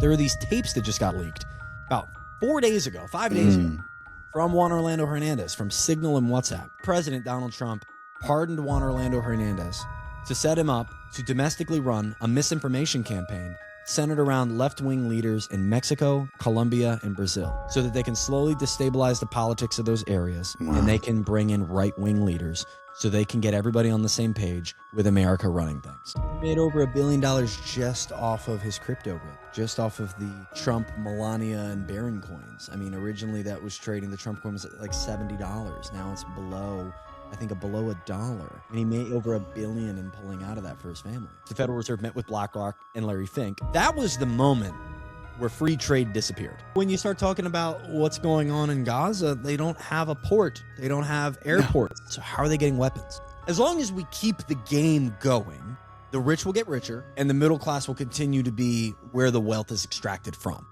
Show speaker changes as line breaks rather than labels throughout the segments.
There are these tapes that just got leaked about 4 days ago, 5 days ago, from Juan Orlando Hernandez, from Signal and WhatsApp. President Donald Trump pardoned Juan Orlando Hernandez to set him up to domestically run a misinformation campaign centered around left-wing leaders in Mexico, Colombia, and Brazil, so that they can slowly destabilize the politics of those areas, and they can bring in right-wing leaders so they can get everybody on the same page with America running things. He made over $1 billion just off of his crypto rip, just off of the Trump, Melania, and Barron coins. I mean, originally that was trading, the Trump coin was at like $70. Now it's below, I think, below $1. And he made over $1 billion in pulling out of that for his family. The Federal Reserve met with BlackRock and Larry Fink. That was the moment where free trade disappeared. When you start talking about what's going on in Gaza, they don't have a port. They don't have airports. No. So how are they getting weapons? As long as we keep the game going, the rich will get richer and the middle class will continue to be where the wealth is extracted from.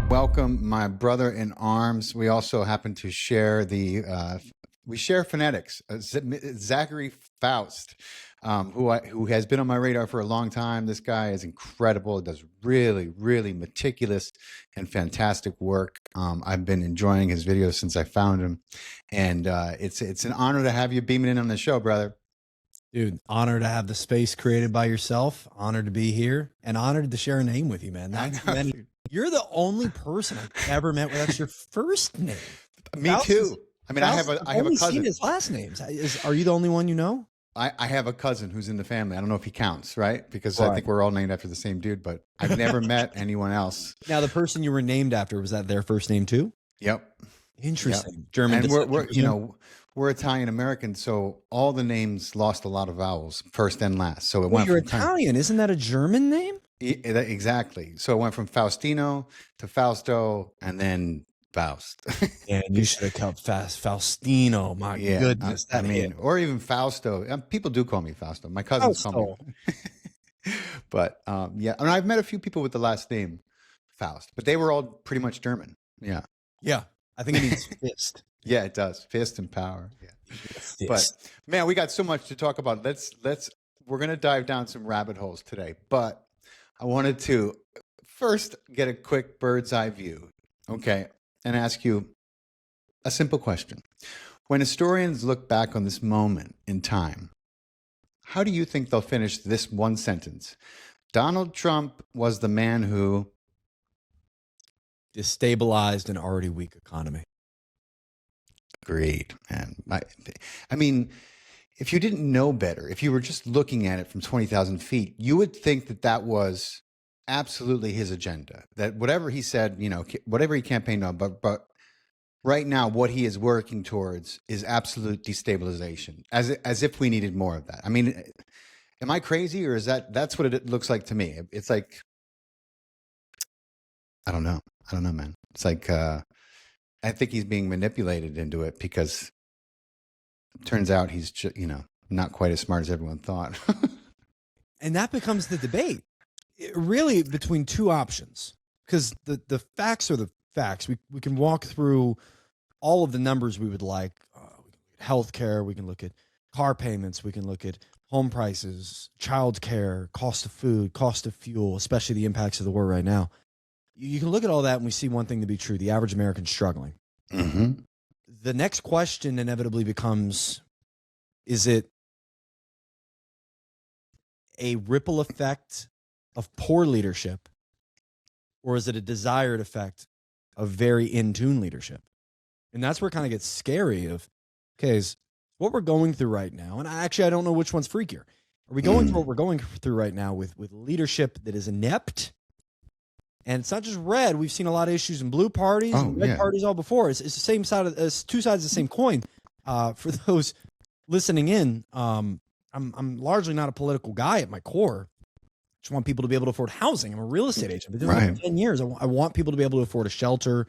Welcome, my brother in arms. We also happen to share we share phonetics. Zachary Foust, who has been on my radar for a long time. This guy is incredible. Does really, really meticulous and fantastic work. I've been enjoying his videos since I found him, and it's an honor to have you beaming in on the show, brother.
Dude, honored to have the space created by yourself. Honored to be here, and honored to share a name with you, man. You're the only person I've ever met where that's your first name.
Me Faust too. I mean, I have a cousin.
Seen his last names. Are you the only one you know?
I have a cousin who's in the family. I don't know if he counts, right? Because I think we're all named after the same dude, but I've never met anyone else.
Now, the person you were named after, was that their first name too?
Yep.
Interesting.
Yep.
German.
And we're Italian American, so all the names lost a lot of vowels, first and last. So
you're Italian. Isn't that a German name?
Exactly. So it went from Faustino to Fausto, and then Faust.
And you should have called Faustino. My goodness.
I mean, or even Fausto. People do call me Fausto. My cousins call me. But yeah, and I've met a few people with the last name Faust, but they were all pretty much German. Yeah.
Yeah. I think it means fist.
Yeah, it does. Fist and power. Yeah. But man, we got so much to talk about. We're going to dive down some rabbit holes today, but I wanted to first get a quick bird's eye view, okay, and ask you a simple question. When historians look back on this moment in time, how do you think they'll finish this one sentence? Donald Trump was the man who
destabilized an already weak economy.
Agreed. And I mean, if you didn't know better, if you were just looking at it from 20,000 feet, you would think that that was absolutely his agenda, that whatever he said, whatever he campaigned on, but right now, what he is working towards is absolute destabilization, as if we needed more of that. I mean, am I crazy, or is that's what it looks like to me? It's like, I don't know, man. It's like, I think he's being manipulated into it because it turns out he's just, not quite as smart as everyone thought.
And that becomes the debate, really, between two options, because the facts are the facts. We can walk through all of the numbers we would like. We can look at healthcare. We can look at car payments. We can look at home prices, child care, cost of food, cost of fuel, especially the impacts of the war right now. You can look at all that and we see one thing to be true: the average American's struggling.
Mm-hmm.
The next question inevitably becomes, is it a ripple effect of poor leadership, or is it a desired effect of very in-tune leadership? And that's where it kind of gets scary of, okay, is what we're going through right now, and I don't know which one's freakier. Are we going through what we're going through right now with leadership that is inept? And it's not just red. We've seen a lot of issues in blue parties and red parties all before. It's the same side of two sides of the same coin. For those listening in, I'm largely not a political guy at my core. I just want people to be able to afford housing. I'm a real estate agent. I've been doing it for 10 years. I want people to be able to afford a shelter,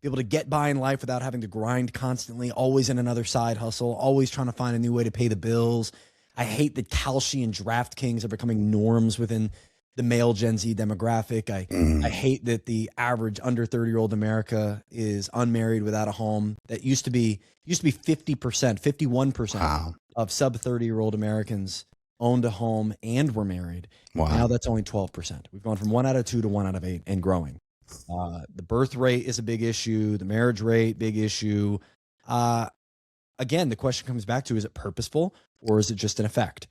be able to get by in life without having to grind constantly, always in another side hustle, always trying to find a new way to pay the bills. I hate that Kalshi and DraftKings are becoming norms within the male Gen Z demographic. I hate that the average under 30-year-old America is unmarried without a home. That used to be 50%, 51% of sub 30-year-old Americans owned a home and were married.
Wow.
Now that's only 12%. We've gone from 1 out of 2 to 1 out of 8 and growing. The birth rate is a big issue. The marriage rate, big issue. Again, the question comes back to, is it purposeful or is it just an effect?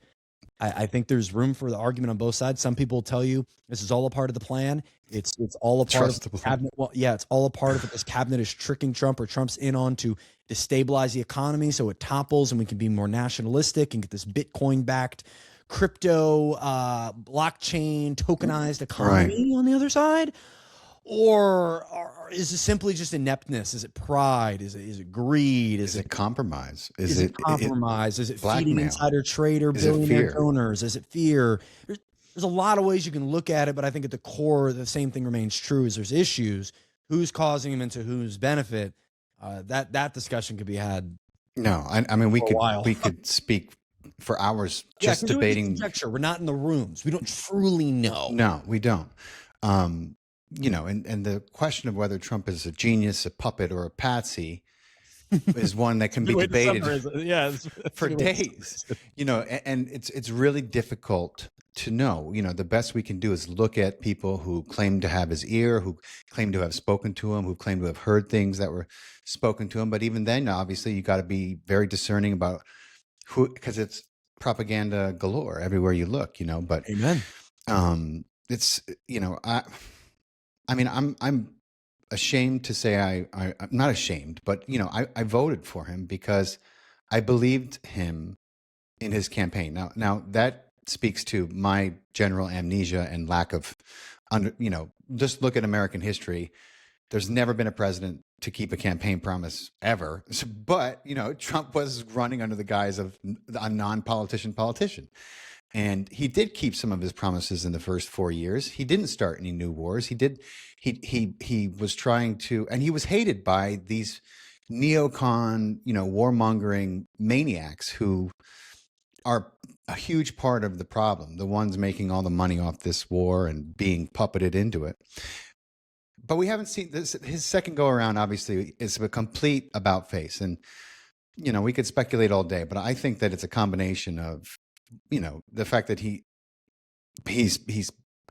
I think there's room for the argument on both sides. Some people tell you this is all a part of the plan. It's all a part of the cabinet. Well, yeah, it's all a part of it. This cabinet is tricking Trump, or Trump's in on to destabilize the economy so it topples and we can be more nationalistic and get this Bitcoin-backed crypto, blockchain, tokenized economy on the other side. Or is it simply just ineptness? Is it pride? Is it greed?
Is it compromise?
Is it compromise? Is it
blackmail?
Feeding insider trader, billionaire donors? Is it fear? There's a lot of ways you can look at it, but I think at the core, the same thing remains true: is there's issues. Who's causing them and to whose benefit? That discussion could be had.
No, I mean we could speak for hours just debating.
Conjecture. We're not in the rooms. We don't truly know.
No, we don't. You know, and the question of whether Trump is a genius, a puppet, or a patsy is one that can be debated for days. You know, and it's really difficult to know. You know, the best we can do is look at people who claim to have his ear, who claim to have spoken to him, who claim to have heard things that were spoken to him. But even then, obviously, you got to be very discerning about who, because it's propaganda galore everywhere you look. You know, but
amen.
It's, you know, I mean, I'm ashamed to say I'm not ashamed, but, you know, I voted for him because I believed him in his campaign. Now that speaks to my general amnesia and lack of, you know, just look at American history. There's never been a president to keep a campaign promise ever. But, you know, Trump was running under the guise of a non-politician politician. And he did keep some of his promises in the first 4 years. He didn't start any new wars. He was trying to, and he was hated by these neocon, you know, warmongering maniacs who are a huge part of the problem, the ones making all the money off this war and being puppeted into it. But we haven't seen this. His second go around, obviously, is a complete about face. And, you know, we could speculate all day, but I think that it's a combination of, you know, the fact that he's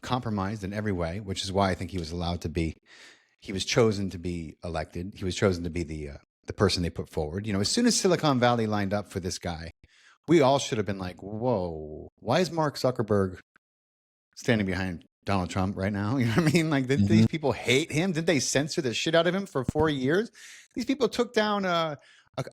compromised in every way, which is why I think he was chosen to be elected. He was chosen to be the person they put forward. You know, as soon as Silicon Valley lined up for this guy, we all should have been like, whoa, why is Mark Zuckerberg standing behind Donald Trump right now? You know what I mean? Like, did these people hate him? Did they censor the shit out of him for 4 years? These people took down a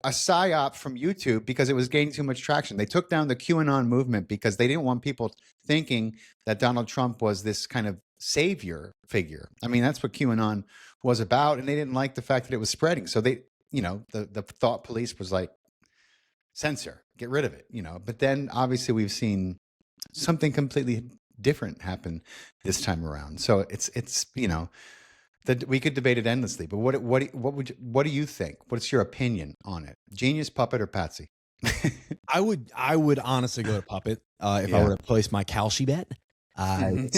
psyop from YouTube because it was gaining too much traction. They took down the QAnon movement because they didn't want people thinking that Donald Trump was this kind of savior figure. I mean, that's what QAnon was about, and they didn't like the fact that it was spreading. So they, you know, the thought police was like, censor, get rid of it, you know. But then obviously we've seen something completely different happen this time around. So it's you know, that we could debate it endlessly, but what do you think? What's your opinion on it? Genius, puppet, or patsy?
I would honestly go to puppet if I were to place my Kalshi bet. I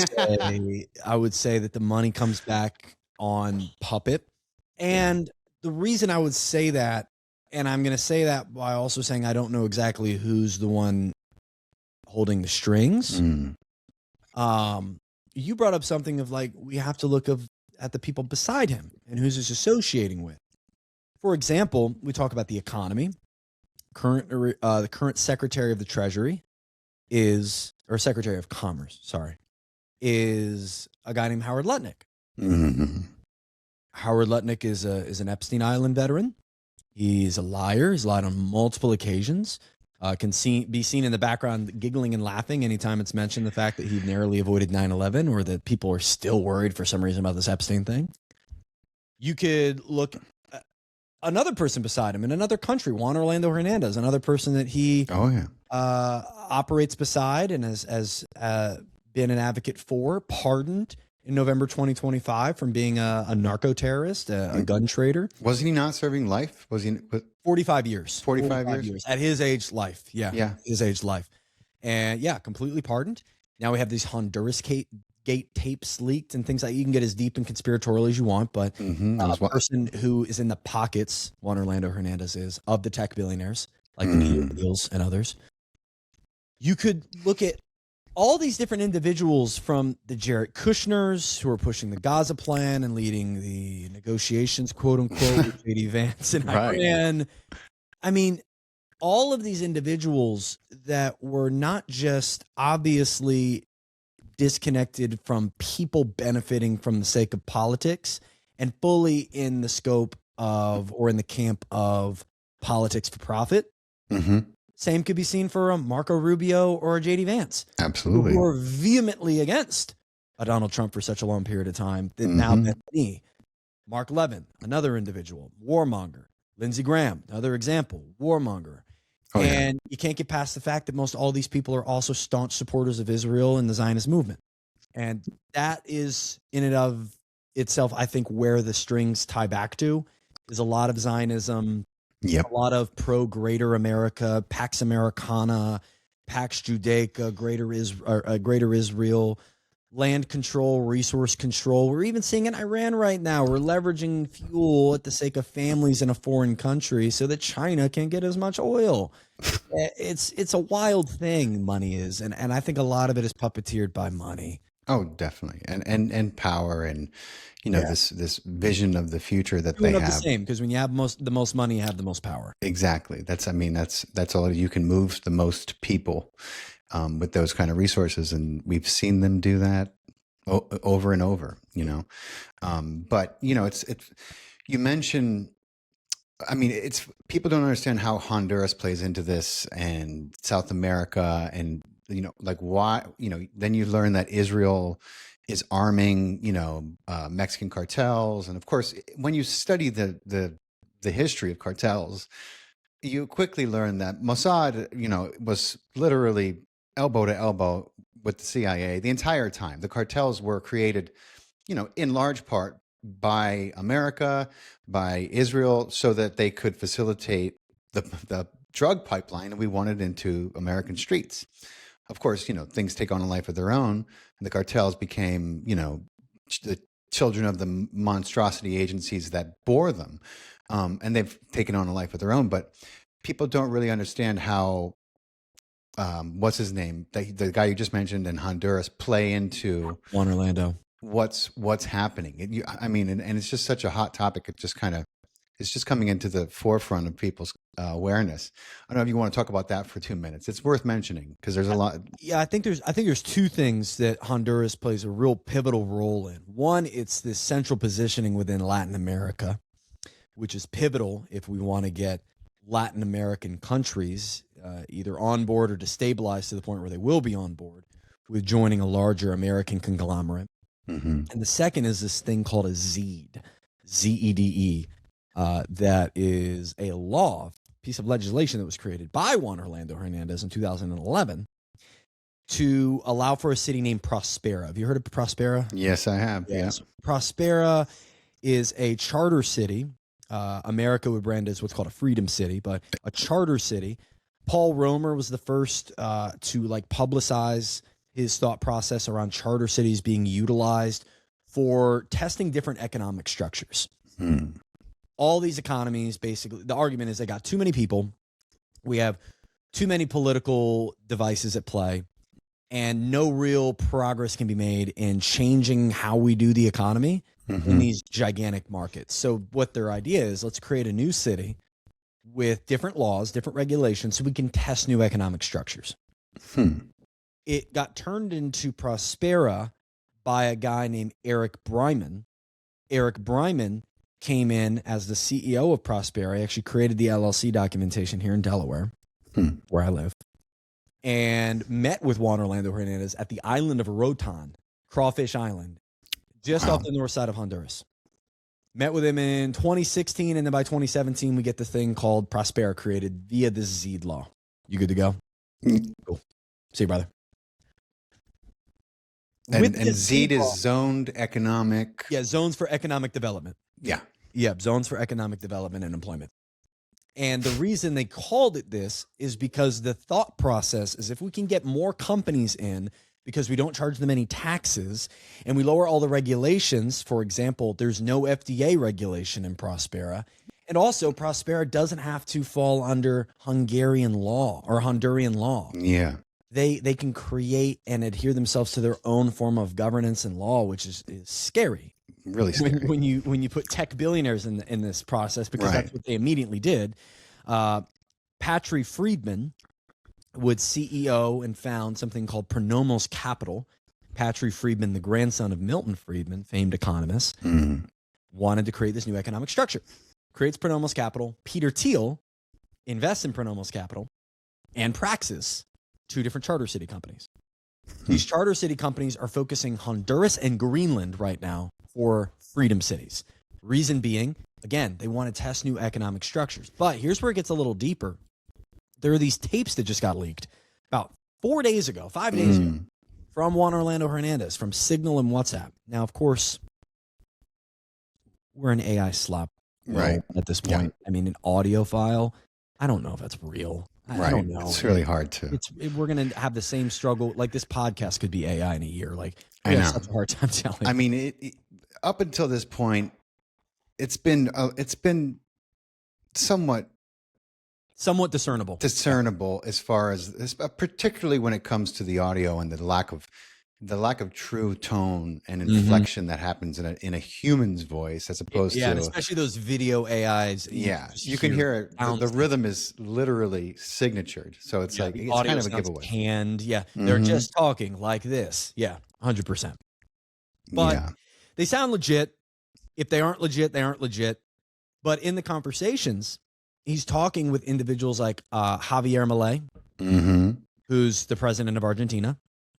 would say that the money comes back on puppet, and the reason I would say that, and I'm going to say that by also saying I don't know exactly who's the one holding the strings. You brought up something of like we have to look at the people beside him and who's he's associating with. For example, we talk about the economy. The current Secretary of the Treasury or Secretary of Commerce, is a guy named Howard Lutnick. Howard Lutnick is an Epstein Island veteran. He's a liar. He's lied on multiple occasions. Can be seen in the background giggling and laughing anytime it's mentioned the fact that he narrowly avoided 9/11 or that people are still worried for some reason about this Epstein thing. You could look at another person beside him in another country, Juan Orlando Hernandez, another person that he operates beside and has been an advocate for, pardoned in November 2025 from being a narco terrorist, a gun trader.
Wasn't he not serving life? Was he
45 years?
45 years
at his age, life. Yeah. His age, life, and completely pardoned. Now we have these Honduras Gate tapes leaked and things like you can get as deep and conspiratorial as you want, but a person who is in the pockets, Juan Orlando Hernandez is, of the tech billionaires, like the Peter Thiels and others. You could look at all these different individuals from the Jared Kushners who are pushing the Gaza plan and leading the negotiations, quote unquote, with J.D. Vance and Iran. I mean, all of these individuals that were not just obviously disconnected from people benefiting from the sake of politics and fully in the scope of or in the camp of politics for profit. Same could be seen for a Marco Rubio or a J.D. Vance.
Absolutely.
Who are vehemently against a Donald Trump for such a long period of time that now bent the knee. Mark Levin, another individual, warmonger. Lindsey Graham, another example, warmonger. And you can't get past the fact that most all these people are also staunch supporters of Israel and the Zionist movement. And that is in and of itself, I think, where the strings tie back to is a lot of Zionism, a lot of pro-Greater America, Pax Americana, Pax Judaica, Greater Israel, land control, resource control. We're even seeing in Iran right now, we're leveraging fuel at the sake of families in a foreign country so that China can't get as much oil. It's a wild thing, money is. And I think a lot of it is puppeteered by money.
Oh, definitely. And power and, this vision of the future that they have.
The same, because when you have the most money, you have the most power.
Exactly. That's all. You can move the most people with those kind of resources. And we've seen them do that over and over, but it's you mentioned, it's people don't understand how Honduras plays into this and South America and, like why, then you learn that Israel is arming, Mexican cartels. And of course, when you study the history of cartels, you quickly learn that Mossad, was literally elbow to elbow with the CIA the entire time. The cartels were created, in large part by America, by Israel, so that they could facilitate the drug pipeline we wanted into American streets. Of course, things take on a life of their own, and the cartels became, the children of the monstrosity agencies that bore them, and they've taken on a life of their own. But people don't really understand how, what's his name, the guy you just mentioned in Honduras, play into
Juan Orlando.
What's happening. And it's just such a hot topic. It's just coming into the forefront of people's awareness. I don't know if you want to talk about that for 2 minutes. It's worth mentioning because there's a lot.
Yeah, I think there's two things that Honduras plays a real pivotal role in. One, it's this central positioning within Latin America, which is pivotal if we want to get Latin American countries either on board or destabilized to the point where they will be on board with joining a larger American conglomerate. And the second is this thing called a ZED, ZEDE. That is a piece of legislation that was created by Juan Orlando Hernandez in 2011 to allow for a city named Prospera. Have you heard of Prospera?
Yes, I have.
Yes. Yeah. Prospera is a charter city. America would brand it as what's called a freedom city, but a charter city. Paul Romer was the first to publicize his thought process around charter cities being utilized for testing different economic structures. All these economies, basically, the argument is they got too many people. We have too many political devices at play, and no real progress can be made in changing how we do the economy in these gigantic markets. So what their idea is, let's create a new city with different laws, different regulations, so we can test new economic structures. It got turned into Prospera by a guy named Eric Bryman. Eric Bryman came in as the CEO of Prospera. I actually created the LLC documentation here in Delaware, where I live, and met with Juan Orlando Hernandez at the island of Rotan, Crawfish Island, just off the north side of Honduras. Met with him in 2016, and then by 2017, we get the thing called Prospera created via this ZED law. You good to go? Cool. See you, brother.
And ZED is zoned economic.
Yeah, zones for economic development.
Yeah.
Yep, zones for economic development and employment. And the reason they called it this is because the thought process is if we can get more companies in because we don't charge them any taxes and we lower all the regulations. For example, there's no FDA regulation in Prospera. And also Prospera doesn't have to fall under Hungarian law or Honduran law.
Yeah.
They can create and adhere themselves to their own form of governance and law, which is scary.
Really scary.
When you put tech billionaires in this process, because that's what they immediately did. Patry Friedman would CEO and found something called Pronomos Capital. Patry Friedman, the grandson of Milton Friedman, famed economist, wanted to create this new economic structure. Creates Pronomos Capital. Peter Thiel invests in Pronomos Capital and Praxis, two different charter city companies. These charter city companies are focusing Honduras and Greenland right now for freedom cities. Reason being, again, they want to test new economic structures. But here's where it gets a little deeper. There are these tapes that just got leaked about 5 days ago, from Juan Orlando Hernandez, from Signal and WhatsApp. Now, of course, we're an AI slop at this point. Yeah. I mean, an audio file, I don't know if that's real. I don't know.
It's really hard to.
We're going to have the same struggle. Like, this podcast could be AI in a year. Like, I have such a hard time telling.
I mean, up until this point, it's been somewhat discernible as far as particularly when it comes to the audio and the lack of true tone and inflection that happens in a human's voice as opposed to
and especially those video AIs.
You can hear it. The rhythm is literally signatured, so it's like it's kind of a giveaway.
Canned, they're just talking like this. 100%. But they sound legit. If they aren't legit, they aren't legit. But in the conversations, he's talking with individuals like Javier Milei, who's the president of Argentina,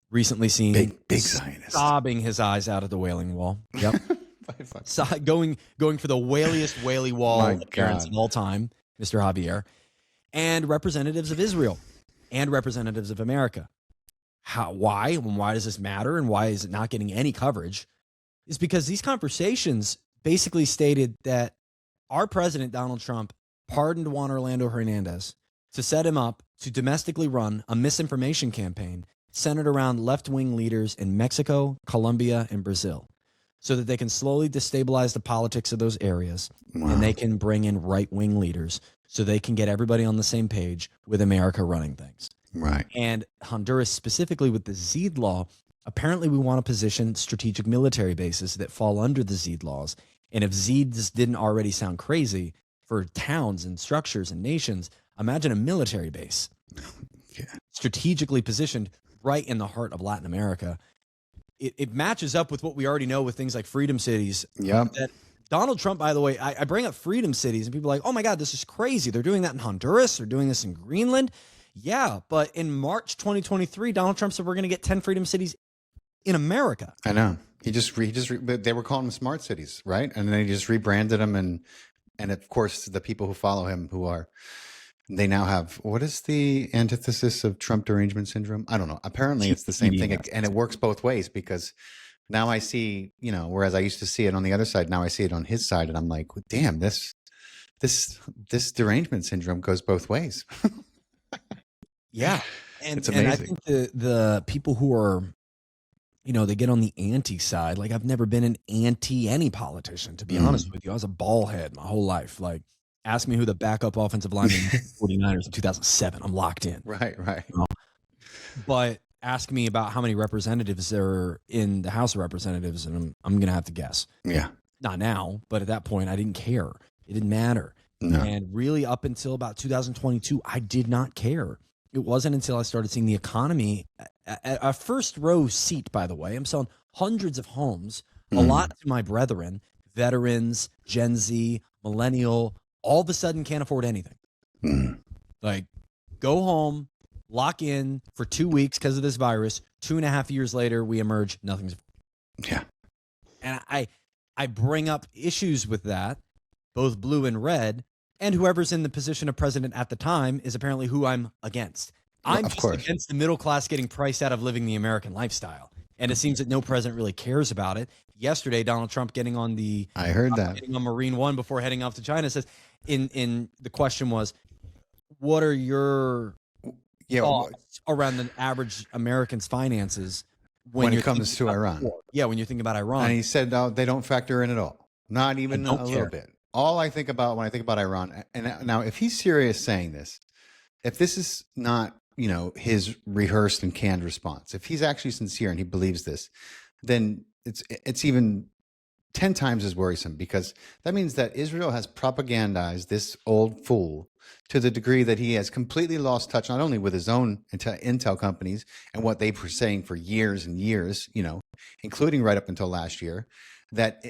recently seen
big Zionist,
sobbing his eyes out at the Wailing Wall. Yep, going for the whaleyest whaley wall appearance of all time, Mr. Javier, and representatives of Israel and representatives of America. Why? And why does this matter? And why is it not getting any coverage? Is because these conversations basically stated that our president, Donald Trump, pardoned Juan Orlando Hernandez to set him up to domestically run a misinformation campaign centered around left-wing leaders in Mexico, Colombia, and Brazil, so that they can slowly destabilize the politics of those areas, and they can bring in right-wing leaders so they can get everybody on the same page with America running things.
Right.
And Honduras, specifically with the ZEED law, apparently we want to position strategic military bases that fall under the ZEED laws. And if ZEEDs didn't already sound crazy for towns and structures and nations, imagine a military base strategically positioned right in the heart of Latin America. It matches up with what we already know with things like freedom cities. That Donald Trump, by the way, I bring up freedom cities and people are like, oh my God, this is crazy. They're doing that in Honduras. They're doing this in Greenland. Yeah, but in March 2023, Donald Trump said we're going to get 10 freedom cities in America.
I know. They were calling them smart cities, right? And then he just rebranded them, and of course the people who follow him they now have, what is the antithesis of Trump derangement syndrome? I don't know. Apparently it's the same thing, and it works both ways, because now I see, whereas I used to see it on the other side, now I see it on his side, and I'm like, damn, this derangement syndrome goes both ways.
Yeah.
It's amazing.
And I think the people who are, they get on the anti side. Like, I've never been an anti any politician, to be honest with you. I was a ball head my whole life. Like, ask me who the backup offensive lineman was for the 49ers in 2007. I'm locked in.
Right.
But ask me about how many representatives there are in the House of Representatives, and I'm going to have to guess.
Yeah.
Not now, but at that point, I didn't care. It didn't matter.
No.
And really, up until about 2022, I did not care. It wasn't until I started seeing the economy, a first row seat, by the way. I'm selling hundreds of homes, a lot to my brethren, veterans, Gen Z, millennial, all of a sudden can't afford anything. Like, go home, lock in for 2 weeks because of this virus. 2.5 years later, we emerge, nothing's.
Yeah.
And I bring up issues with that, both blue and red. And whoever's in the position of president at the time is apparently who I'm against. I'm just against the middle class getting priced out of living the American lifestyle. And it seems that no president really cares about it. Yesterday, Donald Trump getting on
I heard that.
Getting on Marine One before heading off to China says, in the question was, what are your thoughts around the average American's finances
when
you're
it comes
thinking
to
about
Iran.
war. Yeah, when you're thinking about Iran.
And he said, no, they don't factor in at all. Not even a little bit. All I think about when I think about Iran, and now if he's serious saying this, if this is not, his rehearsed and canned response, if he's actually sincere and he believes this, then it's even 10 times as worrisome, because that means that Israel has propagandized this old fool to the degree that he has completely lost touch, not only with his own intel companies and what they were saying for years and years, including right up until last year, that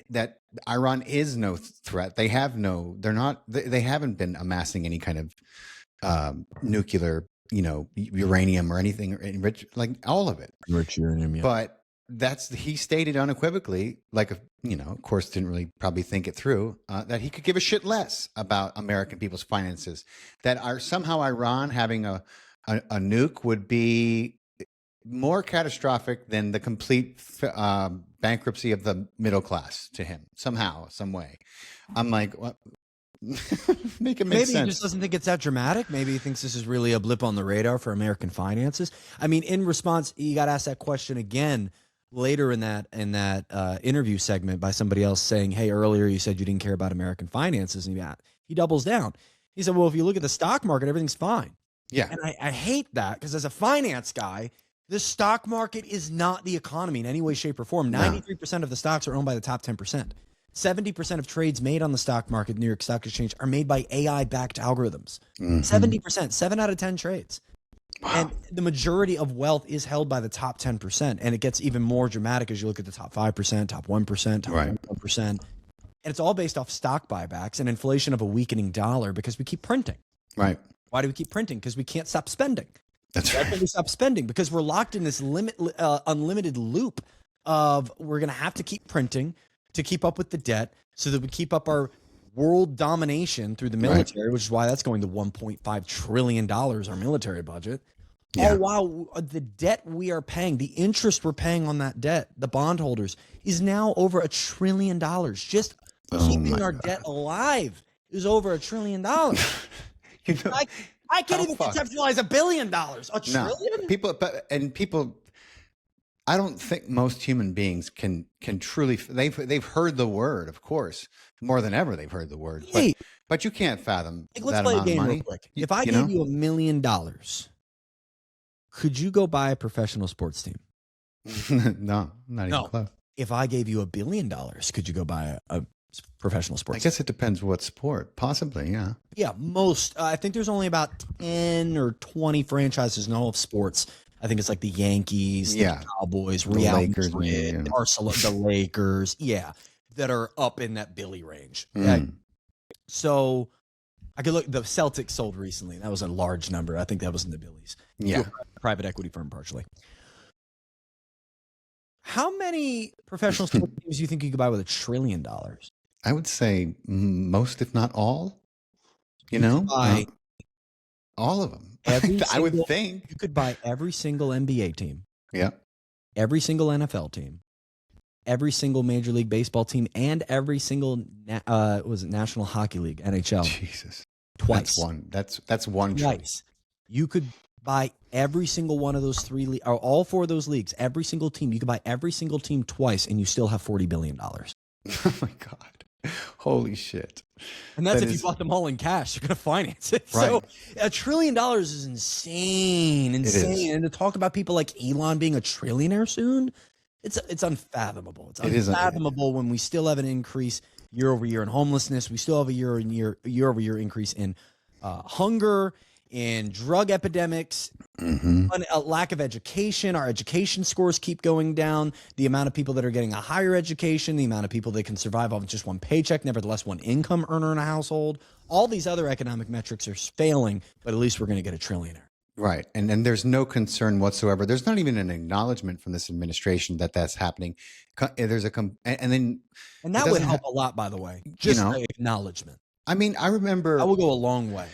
Iran is no threat. They haven't been amassing any kind of nuclear, uranium or anything enriched, like all of it.
Rich uranium, yeah.
But he stated unequivocally, of course, didn't really probably think it through, that he could give a shit less about American people's finances, that somehow Iran having a nuke would be more catastrophic than the complete bankruptcy of the middle class to him, somehow, some way. I'm like, what? Make it make sense.
Maybe he just doesn't think it's that dramatic. Maybe he thinks this is really a blip on the radar for American finances. I mean, in response, you got asked that question again later in that interview segment by somebody else saying, hey, earlier you said you didn't care about American finances. And he doubles down. He said, well, if you look at the stock market, everything's fine.
Yeah.
And I hate that, because as a finance guy, the stock market is not the economy in any way, shape, or form. 93% of the stocks are owned by the top 10%. 70% of trades made on the stock market, New York Stock Exchange, are made by AI-backed algorithms. 70%, 7 out of 10 trades. Wow. And the majority of wealth is held by the top 10%. And it gets even more dramatic as you look at the top 5%, top 1%, top 1%. And it's all based off stock buybacks and inflation of a weakening dollar, because we keep printing.
Right.
Why do we keep printing? Because we can't stop spending.
That's right.
We stop spending because we're locked in this unlimited loop of we're going to have to keep printing to keep up with the debt so that we keep up our world domination through the military, which is why that's going to $1.5 trillion, our military budget. Yeah. Oh, wow. The debt we are paying, the interest we're paying on that debt, the bondholders, is now over $1 trillion. Just keeping our debt alive is over $1 trillion. I can't even conceptualize $1 billion. $1 trillion?
People, I don't think most human beings can truly. They've heard the word, of course, more than ever. They've heard the word, but you can't fathom that
let's play
amount
a game
of money.
Real quick. If I gave you $1 million, could you go buy a professional sports team?
No, not even close.
If I gave you $1 billion, could you go buy a professional sports?
I guess it depends what sport. Possibly, yeah.
Yeah, most. I think there's only about 10 or 20 franchises in all of sports. I think it's like the Yankees, the Cowboys, Real
Lakers,
Madrid, Barcelona, the Lakers, that are up in that Billy range. So I could look. The Celtics sold recently. That was a large number. I think that was in the Billies.
Yeah,
private equity firm, partially. How many professional sports teams do you think you could buy with $1 trillion?
I would say most, if not all. All of them. I would think
you could buy every single NBA team.
Yeah.
Every single NFL team. Every single Major League Baseball team, and every single National Hockey League, NHL.
Jesus.
Twice.
That's one
twice. You could buy every single one of those three or all four of those leagues, every single team. You could buy every single team twice, and you still have $40 billion.
Oh my God. Holy shit.
And that's if you bought them all in cash. You're going to finance it. Right. So $1 trillion is insane. And to talk about people like Elon being a trillionaire soon, it's unfathomable. It's unfathomable when we still have an increase year over year in homelessness. We still have a year over year increase in hunger, in drug epidemics, a lack of education. Our education scores keep going down. The amount of people that are getting a higher education, the amount of people that can survive off just one paycheck, nevertheless one income earner in a household. All these other economic metrics are failing, but at least we're going to get a trillionaire.
Right. And there's no concern whatsoever. There's not even an acknowledgement from this administration that that's happening. There's and
that would help a lot, by the way. Just the acknowledgement.
I mean, I remember.
That will go a long way.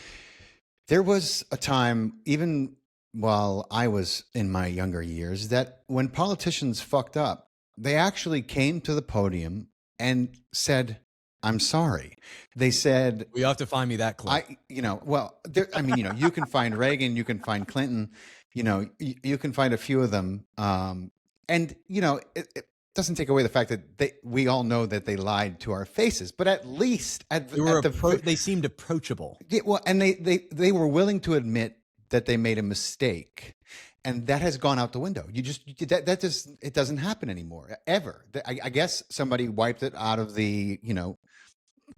There was a time, even while I was in my younger years, that when politicians fucked up, they actually came to the podium and said, I'm sorry. They said,
"We have to find me that clip."
You can find Reagan, you can find Clinton, you can find a few of them And it doesn't take away the fact that we all know that they lied to our faces, but at least
they seemed approachable.
Well, and they were willing to admit that they made a mistake, and that has gone out the window. It doesn't happen anymore ever. I guess somebody wiped it out of the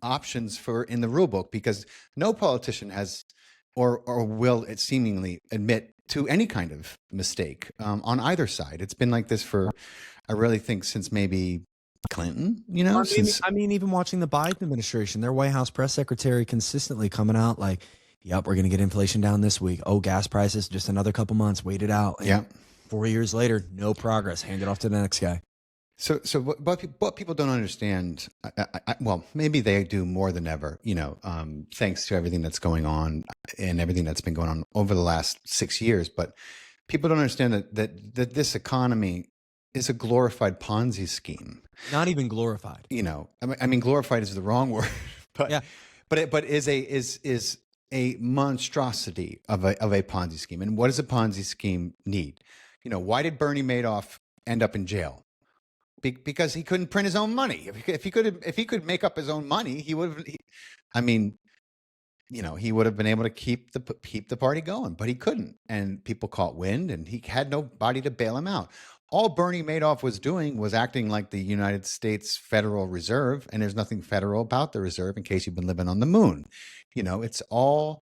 options in the rule book, because no politician has or will it seemingly admit to any kind of mistake on either side. It's been like this for, I really think, since maybe Clinton,
I mean, even watching the Biden administration, their White House press secretary consistently coming out like, yep, we're going to get inflation down this week. Oh, gas prices, just another couple months, wait it out. And 4 years later, no progress. Hand it off to the next guy.
So what people don't understand, well, maybe they do more than ever, thanks to everything that's going on and everything that's been going on over the last 6 years. But people don't understand that this economy is a glorified Ponzi scheme.
Not even glorified.
I mean, glorified is the wrong word, but is a monstrosity of a Ponzi scheme. And what does a Ponzi scheme need? Why did Bernie Madoff end up in jail? Because he couldn't print his own money. If he could make up his own money, he would have. He would have been able to keep the party going, but he couldn't. And people caught wind, and he had nobody to bail him out. All Bernie Madoff was doing was acting like the United States Federal Reserve, and there's nothing federal about the reserve. In case you've been living on the moon, it's all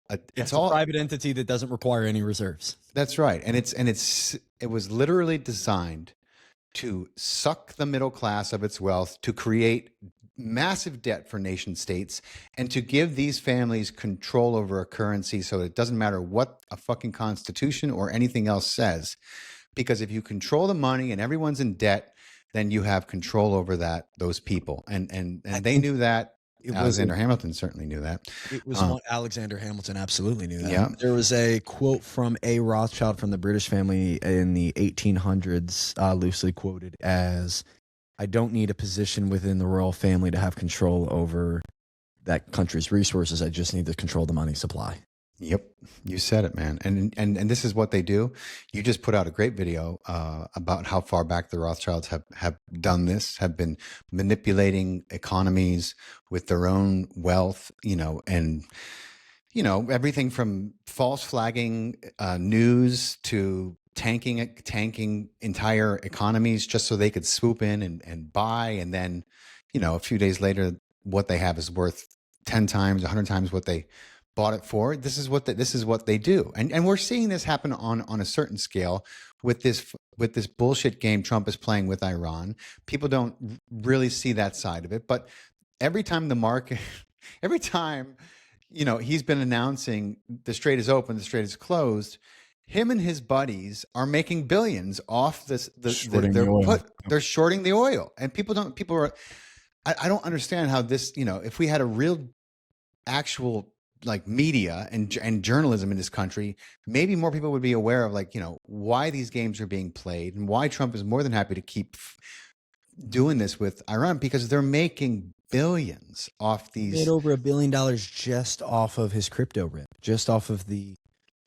a
private entity that doesn't require any reserves.
That's right, and it was literally designed to suck the middle class of its wealth, to create massive debt for nation states, and to give these families control over a currency so that it doesn't matter what a fucking constitution or anything else says. Because if you control the money and everyone's in debt, then you have control over those people. And they knew that. Alexander Hamilton certainly knew that.
It was Alexander Hamilton absolutely knew that.
Yeah.
There was a quote from a Rothschild from the British family in the 1800s, loosely quoted as, "I don't need a position within the royal family to have control over that country's resources. I just need to control the money supply."
Yep, you said it, man. And this is what they do. You just put out a great video about how far back the Rothschilds have done this, have been manipulating economies with their own wealth, and everything from false flagging news to tanking entire economies just so they could swoop in and buy, and then a few days later what they have is worth 10 times, 100 times what they bought it for. This is what they do, and we're seeing this happen on a certain scale with this bullshit game Trump is playing with Iran. People don't really see that side of it, but every time he's been announcing the strait is open, the strait is closed, him and his buddies are making billions off this. They're shorting the oil, and I don't understand how this. If we had a real, actual media and journalism in this country, maybe more people would be aware of why these games are being played and why Trump is more than happy to keep doing this with Iran, because they're making billions off these.
He made over $1 billion just off of his crypto rip, just off of the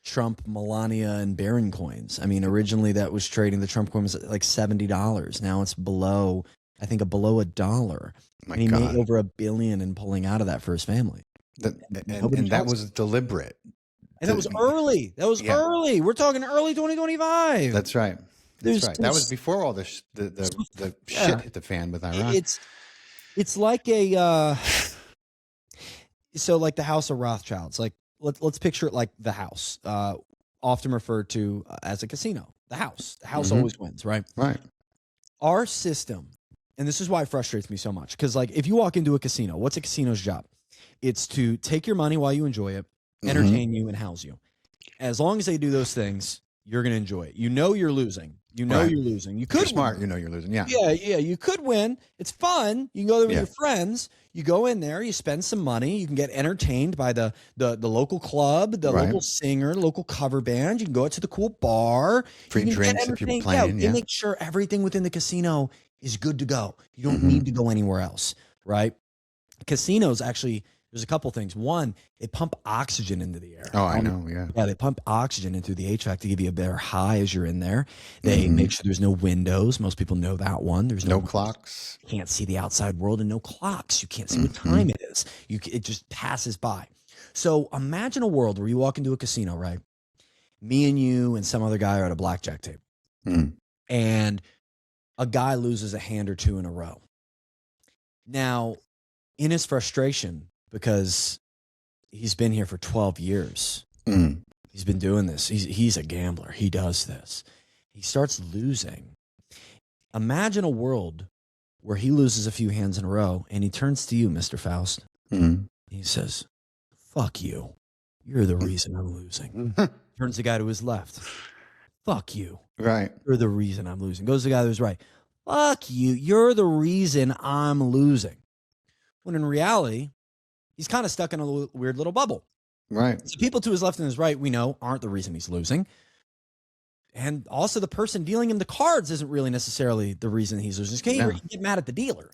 Trump, Melania, and Barron coins. I mean, originally that was trading. The Trump coin was like $70. Now it's below below $1. And he made over $1 billion in pulling out of that for his family.
And that was deliberate.
And that was early. Early. We're talking early 2025.
That's right. That was before all the shit hit the fan with Iran.
It's like so like the House of Rothschilds. Like let's picture it like the house, often referred to as a casino. The house always wins, right?
Right.
Our system, and this is why it frustrates me so much, because if you walk into a casino, what's a casino's job? It's to take your money while you enjoy it, entertain you, and house you. As long as they do those things, you're going to enjoy it. You're losing. You're losing. You could
You're smart. You're losing. Yeah.
Yeah. You could win. It's fun. You can go there with your friends. You go in there. You spend some money. You can get entertained by the local club, the local singer, local cover band. You can go out to the cool bar.
Free drinks if you're playing.
They make sure everything within the casino is good to go. You don't need to go anywhere else, right? Casinos actually There's a couple things. One, they pump oxygen into the air.
Oh, I know. Yeah.
Yeah, they pump oxygen into the HVAC to give you a better high as you're in there. They make sure there's no windows. Most people know that one. There's
no clocks.
You can't see the outside world, and no clocks. You can't see what time it is. It just passes by. So imagine a world where you walk into a casino, right? Me and you and some other guy are at a blackjack table, and a guy loses a hand or two in a row. Now, in his frustration, because he's been here for 12 years. He's been doing this. He's a gambler. He does this. He starts losing. Imagine a world where he loses a few hands in a row and he turns to you, Mr. Faust. He says, fuck you. You're the reason I'm losing. Turns the guy to his left. Fuck you.
Right.
You're the reason I'm losing. Goes to the guy to his right. Fuck you. You're the reason I'm losing. When in reality, he's kind of stuck in a weird little bubble.
Right.
So people to his left and his right, we know, aren't the reason he's losing. And also the person dealing him the cards isn't really necessarily the reason he's losing. He can get mad at the dealer.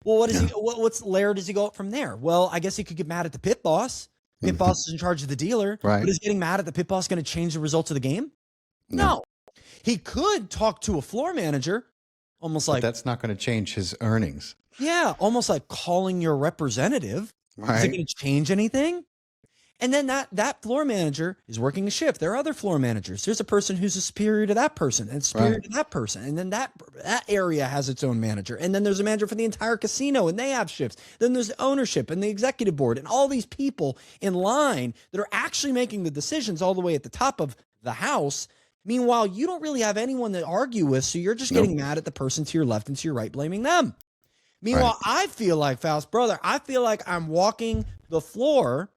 Well, what is he? What's layer does he go up from there? Well, I guess he could get mad at the pit boss. Pit boss is in charge of the dealer.
Right.
But is getting mad at the pit boss going to change the results of the game? No. He could talk to a floor manager, almost like
that's not going to change his earnings.
Yeah, almost like calling your representative.
Right.
Is it going to change anything? And then that floor manager is working a shift. There are other floor managers. There's a person who's a superior to that person and superior to that person. And then that area has its own manager. And then there's a manager for the entire casino and they have shifts. Then there's the ownership and the executive board and all these people in line that are actually making the decisions all the way at the top of the house. Meanwhile, you don't really have anyone to argue with. So you're just getting mad at the person to your left and to your right, blaming them. Meanwhile, I feel like, Faust, brother, I feel like I'm walking the floor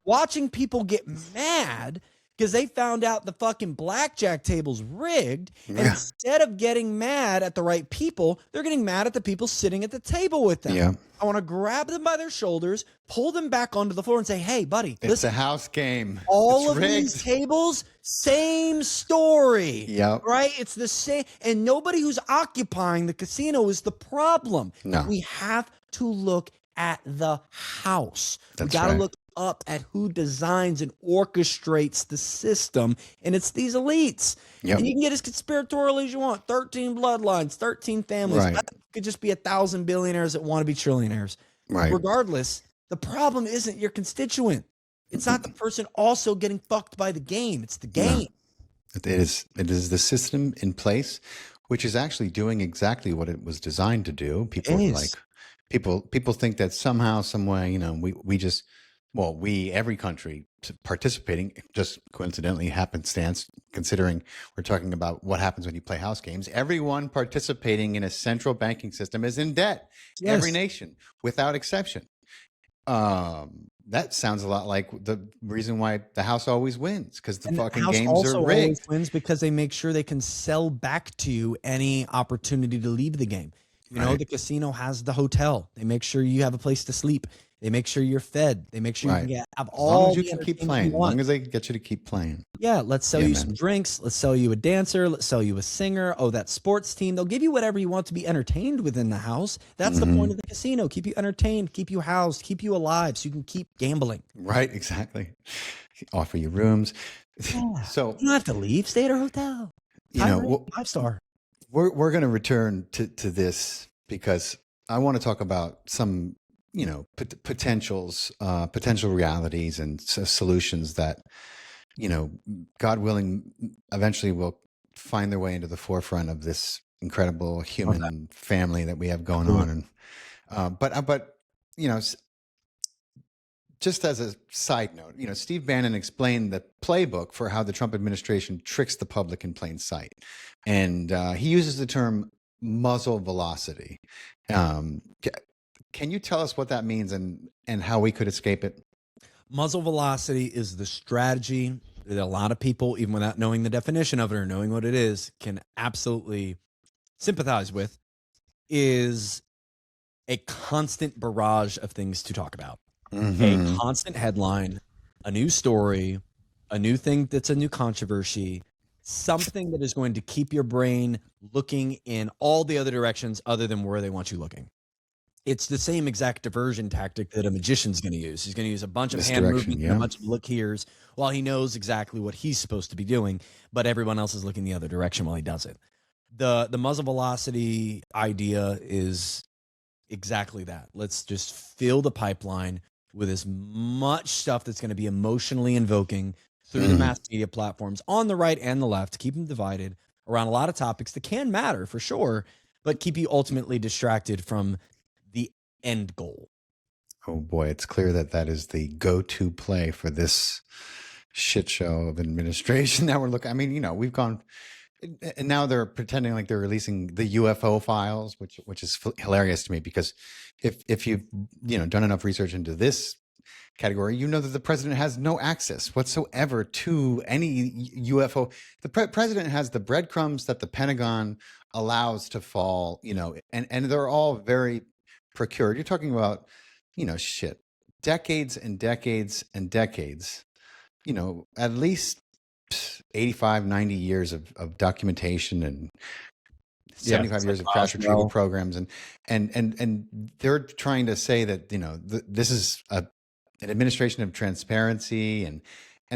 watching people get mad because they found out the fucking blackjack table's rigged. And instead of getting mad at the right people, they're getting mad at the people sitting at the table with them.
Yeah.
I want to grab them by their shoulders, pull them back onto the floor and say, hey, buddy,
it's a house game.
All of these tables, same story.
Yep.
Right? It's the same. And nobody who's occupying the casino is the problem.
No.
We have to look at the house.
That's
we got to
right.
look up at who designs and orchestrates the system. And it's these elites.
Yep.
And you can get as conspiratorial as you want. 13 bloodlines, 13 families.
Right.
That could just be 1,000 billionaires that want to be trillionaires.
Right.
Regardless, the problem isn't your constituent. It's not the person also getting fucked by the game. It's the game.
No. It is the system in place, which is actually doing exactly what it was designed to do. People think that somehow, some way, every country participating, just coincidentally happenstance, considering we're talking about what happens when you play house games, everyone participating in a central banking system is in debt.
Yes.
Every nation, without exception. That sounds a lot like the reason why the house always wins, because the fucking games are rigged.
Always wins because they make sure they can sell back to you any opportunity to leave the game. You know, the casino has the hotel. They make sure you have a place to sleep. They make sure you're fed. They make sure you can have all.
As long as you can keep playing, as long as they get you to keep playing.
Yeah, let's sell you some drinks. Let's sell you a dancer. Let's sell you a singer. Oh, that sports team. They'll give you whatever you want to be entertained within the house. That's the point of the casino. Keep you entertained, keep you housed, keep you alive so you can keep gambling.
Right, exactly. Offer you rooms.
Yeah.
So
you don't have to leave. Stay at our hotel. 5-star.
We're going to return to this because I want to talk about some potential realities and solutions that, God willing, eventually will find their way into the forefront of this incredible human family that we have going on. And, but just as a side note, Steve Bannon explained the playbook for how the Trump administration tricks the public in plain sight. And he uses the term muzzle velocity. Can you tell us what that means and how we could escape it?
Muzzle velocity is the strategy that a lot of people, even without knowing the definition of it or knowing what it is, can absolutely sympathize with, is a constant barrage of things to talk about. A constant headline, a new story, a new thing that's a new controversy, something that is going to keep your brain looking in all the other directions other than where they want you looking. it's the same exact diversion tactic that a magician's going to use. He's going to use a bunch of hand
Misdirection,
movements and a bunch of look here's while he knows exactly what he's supposed to be doing, but everyone else is looking the other direction while he does it. The muzzle velocity idea is exactly that. Let's just fill the pipeline with as much stuff that's going to be emotionally invoking through the mass media platforms on the right and the left, to keep them divided around a lot of topics that can matter for sure, but keep you ultimately distracted from the end goal.
Oh boy, it's clear that that is the go-to play for this shit show of administration that we're looking. I mean, you know, we've gone, and now they're pretending like they're releasing the UFO files, which is hilarious to me, because if you've done enough research into this category, you know that the president has no access whatsoever to any UFO. The president has the breadcrumbs that the Pentagon allows to fall, and they're all very procured. You're talking about, decades and decades and decades, at least 85, 90 years of documentation and 75 years of crash retrieval programs. And they're trying to say that, this is an administration of transparency. And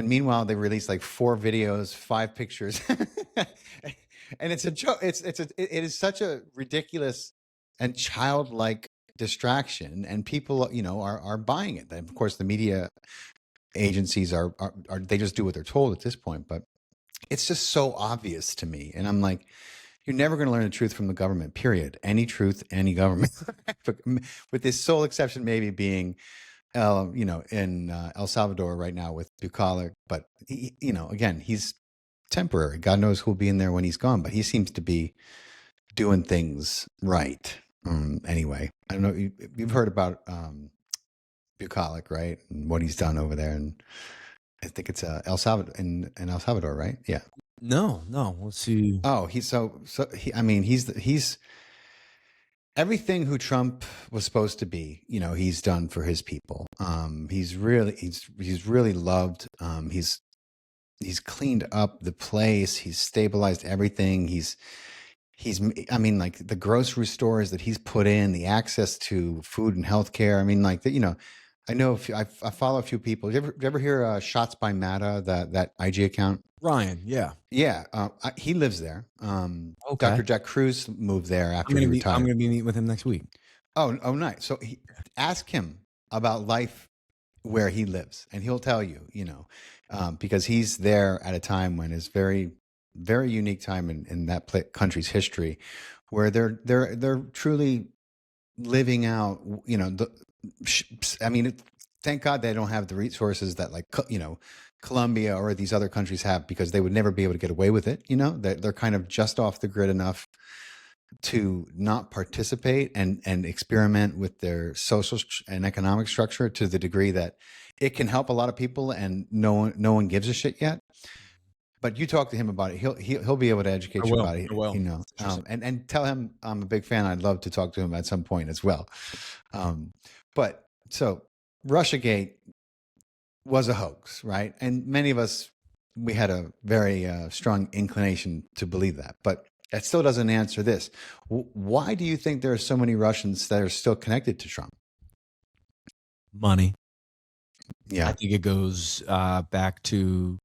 meanwhile, they released like 4 videos, 5 pictures. And it's a joke. It is such a ridiculous and childlike distraction, and people, are buying it. And of course, the media agencies are they just do what they're told at this point. But it's just so obvious to me, and I'm like, you're never going to learn the truth from the government. Period. Any truth, any government, with this sole exception maybe being, in El Salvador right now with Bukala. But again, he's temporary. God knows who'll be in there when he's gone. But he seems to be doing things right. Anyway, I don't know. You've heard about Bucolic, right? And what he's done over there, and I think it's El Salvador in El Salvador, right? Yeah.
No. Let's see.
Oh, he's he's everything who Trump was supposed to be. He's done for his people. He's really loved. He's cleaned up the place. He's stabilized everything. He's like the grocery stores that he's put in, the access to food and healthcare. I mean, like I know I follow a few people. Did you ever hear Shots by Mata, that IG account?
Ryan, yeah.
He lives there.
Okay.
Dr. Jack Cruz moved there after he retired.
I'm going to be meeting with him next week.
Oh, nice. So ask him about life where he lives, and he'll tell you, because he's there at a time when it's very, very unique time in that country's history, where they're truly living out, thank God they don't have the resources that Colombia or these other countries have, because they would never be able to get away with it. They're kind of just off the grid enough to not participate and experiment with their social and economic structure to the degree that it can help a lot of people, and no one gives a shit yet. But you talk to him about it. He'll be able to educate you about it. And tell him I'm a big fan. I'd love to talk to him at some point as well. But so Russiagate was a hoax, right? And many of us, we had a very strong inclination to believe that. But that still doesn't answer this. Why do you think there are so many Russians that are still connected to Trump?
Money.
Yeah.
I think it goes back to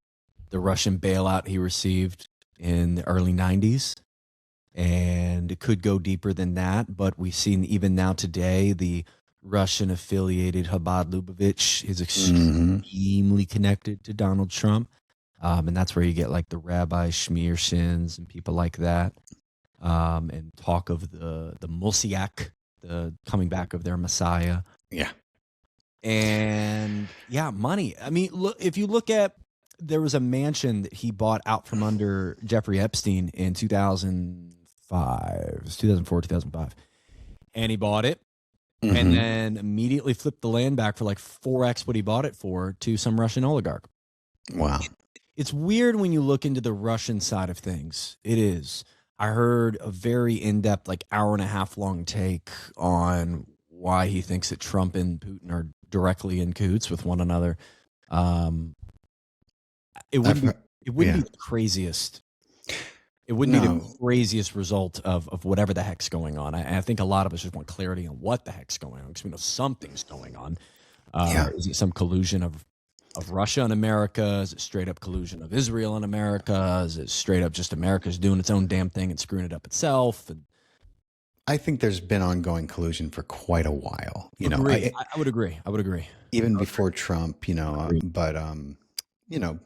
the Russian bailout he received in the early 90s. And it could go deeper than that. But we've seen even now today, the Russian affiliated Chabad Lubavitch is extremely connected to Donald Trump. And that's where you get like the Rabbi Schmearshins and people like that. And talk of the Moshiach, the coming back of their Messiah.
Yeah.
And yeah, money. I mean, look, if you look at, there was a mansion that he bought out from under Jeffrey Epstein in 2005. It was 2004, 2005. And he bought it and then immediately flipped the land back for like 4x what he bought it for to some Russian oligarch.
Wow.
It's weird when you look into the Russian side of things. It is. I heard a very in-depth, like hour-and-a-half long take on why he thinks that Trump and Putin are directly in cahoots with one another. It wouldn't be the craziest It would be the
No.
craziest result of whatever the heck's going on. I think a lot of us just want clarity on what the heck's going on because we know something's going on.
Yeah.
Is it some collusion of Russia and America? Is it straight up collusion of Israel and America? Is it straight up just America's doing its own damn thing and screwing it up itself? And
I think there's been ongoing collusion for quite a while. You know,
I would agree. I would agree.
even before Trump. You know, but you know,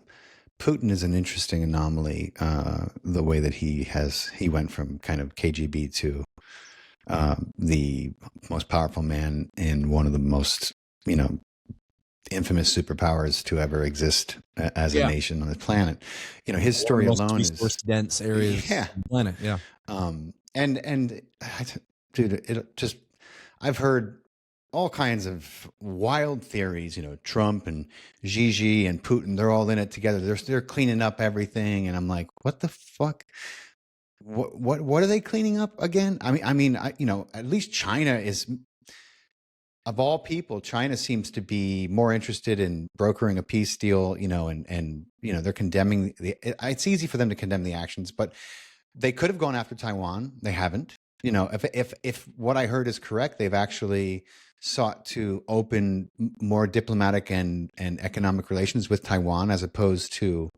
Putin is an interesting anomaly. The way that he went from kind of KGB to the most powerful man in one of the most, you know, infamous superpowers to ever exist as a nation on the planet. You know, his story alone is
resource dense areas on the planet. Yeah.
Dude, I've heard all kinds of wild theories. You know, Trump and Gigi and Putin, they're all in it together. They're cleaning up everything, and I'm like, what the fuck? What are they cleaning up again? I mean, you know, at least China is, of all people, China seems to be more interested in brokering a peace deal, you know, and you know, they're condemning it's easy for them to condemn the actions, but they could have gone after Taiwan. They haven't. You know, if what I heard is correct, they've actually sought to open more diplomatic and economic relations with Taiwan as opposed to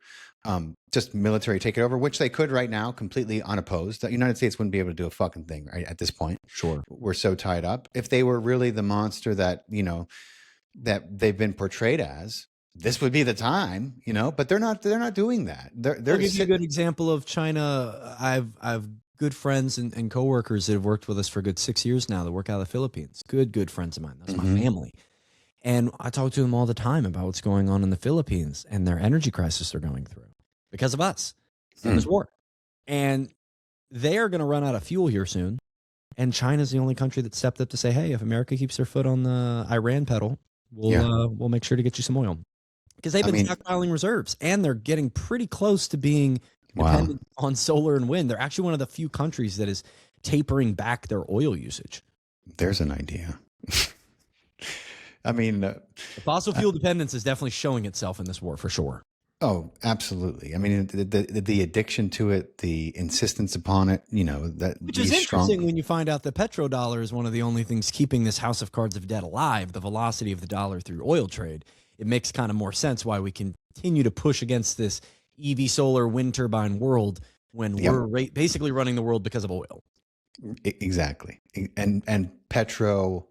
just military takeover, which they could right now completely unopposed. The United States wouldn't be able to do a fucking thing right at this point.
Sure.
We're so tied up. If they were really the monster that, you know, that they've been portrayed as, this would be the time, you know, but they're not doing that. They're
I'll give you a good example of China. I've good friends and coworkers that have worked with us for a good 6 years now that work out of the Philippines. Good friends of mine. That's my family. And I talk to them all the time about what's going on in the Philippines and their energy crisis they're going through because of us and this war. And they are going to run out of fuel here soon. And China's the only country that stepped up to say, hey, if America keeps their foot on the Iran pedal, we'll make sure to get you some oil. Because they've been stockpiling reserves, and they're getting pretty close to being dependent on solar and wind. They're actually one of the few countries that is tapering back their oil usage.
There's an idea. I mean,
the fossil fuel dependence is definitely showing itself in this war for sure.
Oh, absolutely. I mean, the addiction to it, the insistence upon it, you know,
which is interesting when you find out the petrodollar is one of the only things keeping this house of cards of debt alive. The velocity of the dollar through oil trade. It makes kind of more sense why we continue to push against this EV solar wind turbine world when we're basically running the world because of oil.
Exactly. And petro,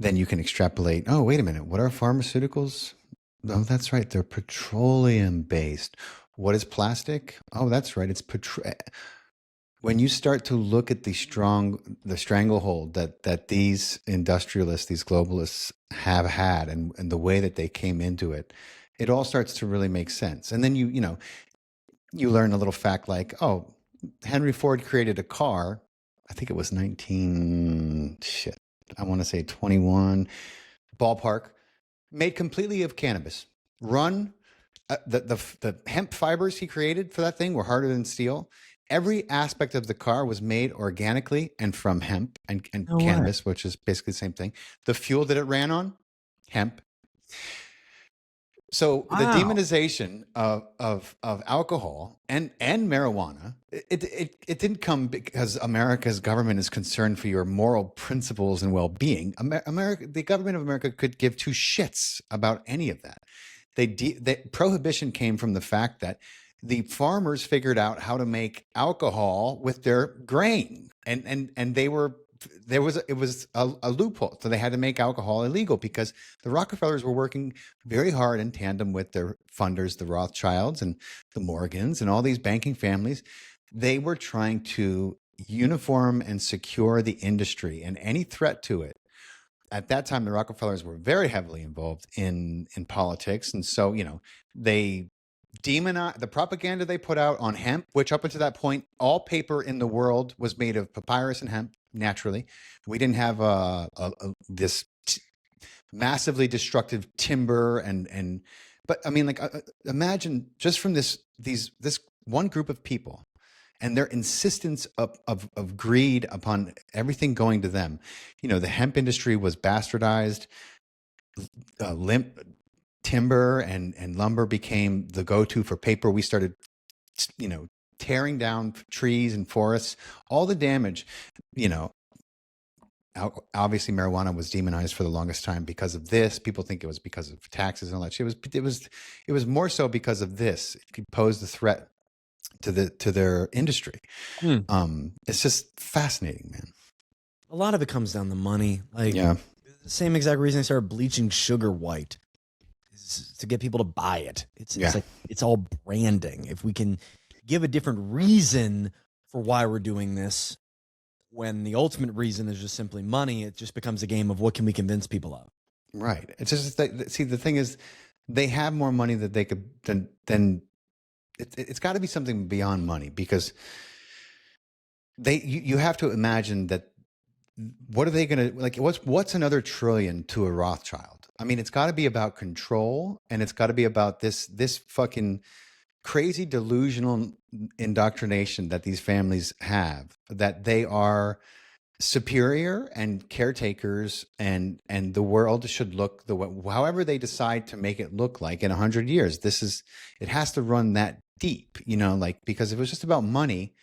then you can extrapolate, oh, wait a minute, what are pharmaceuticals? Oh, that's right, they're petroleum based. What is plastic? Oh, that's right, it's when you start to look at the stranglehold that these industrialists, these globalists have had, and the way that they came into it, it all starts to really make sense. And then you learn a little fact like, oh, Henry Ford created a car. I think it was 21 ballpark, made completely of cannabis. Run the hemp fibers he created for that thing were harder than steel. Every aspect of the car was made organically and from hemp and cannabis, which is basically the same thing. The fuel that it ran on, hemp. So the demonization of alcohol and marijuana, it didn't come because America's government is concerned for your moral principles and well-being. The government of America could give two shits about any of that. Prohibition came from the fact that the farmers figured out how to make alcohol with their grain, and it was a loophole. So they had to make alcohol illegal because the Rockefellers were working very hard in tandem with their funders, the Rothschilds and the Morgans and all these banking families. They were trying to uniform and secure the industry and any threat to it. At that time, the Rockefellers were very heavily involved in politics. And so, you know, they demonize the propaganda they put out on hemp, which up until that point, all paper in the world was made of papyrus and hemp. Naturally, we didn't have this massively destructive timber but I mean, like, imagine just from this one group of people and their insistence of greed upon everything going to them. You know, the hemp industry was bastardized. Timber and lumber became the go-to for paper. We started, you know, tearing down trees and forests, all the damage, you know. Obviously, marijuana was demonized for the longest time because of this. People think it was because of taxes and all that shit. It was more so because of this. It posed a threat to their industry. It's just fascinating, man.
A lot of it comes down to money. Like,
Yeah.
the same exact reason they started bleaching sugar white is to get people to buy it. It's like, it's all branding. If we can give a different reason for why we're doing this, when the ultimate reason is just simply money, it just becomes a game of what can we convince people of.
Right. It's just that, see, the thing is, they have more money that they could than it's got to be something beyond money, because you have to imagine that. What are they going to, like, what's another trillion to a Rothschild? I mean, it's got to be about control, and it's got to be about this fucking crazy delusional indoctrination that these families have, that they are superior and caretakers, and the world should look the way, however they decide to make it look like in 100 years. It has to run that deep, you know, like, because if it was just about money,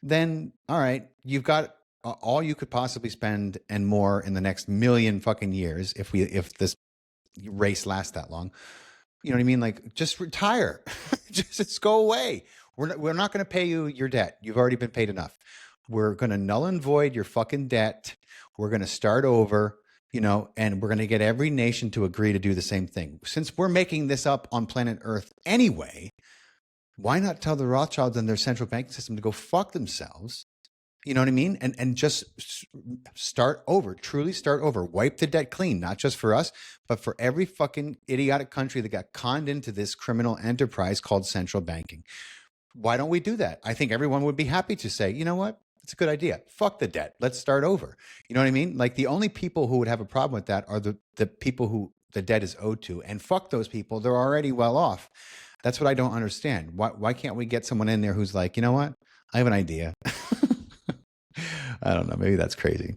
then all right, you've got all you could possibly spend and more in the next million fucking years, if this race lasts that long. You know what I mean? Like, just retire. just go away. We're not going to pay you your debt. You've already been paid enough. We're going to null and void your fucking debt. We're going to start over, you know, and we're going to get every nation to agree to do the same thing. Since we're making this up on planet Earth anyway, why not tell the Rothschilds and their central banking system to go fuck themselves? You know what I mean? And just start over, truly start over, wipe the debt clean, not just for us, but for every fucking idiotic country that got conned into this criminal enterprise called central banking. Why don't we do that? I think everyone would be happy to say, you know what? It's a good idea. Fuck the debt. Let's start over. You know what I mean? Like, the only people who would have a problem with that are the people who the debt is owed to, and fuck those people. They're already well off. That's what I don't understand. Why can't we get someone in there who's like, you know what? I have an idea. I don't know. Maybe that's crazy.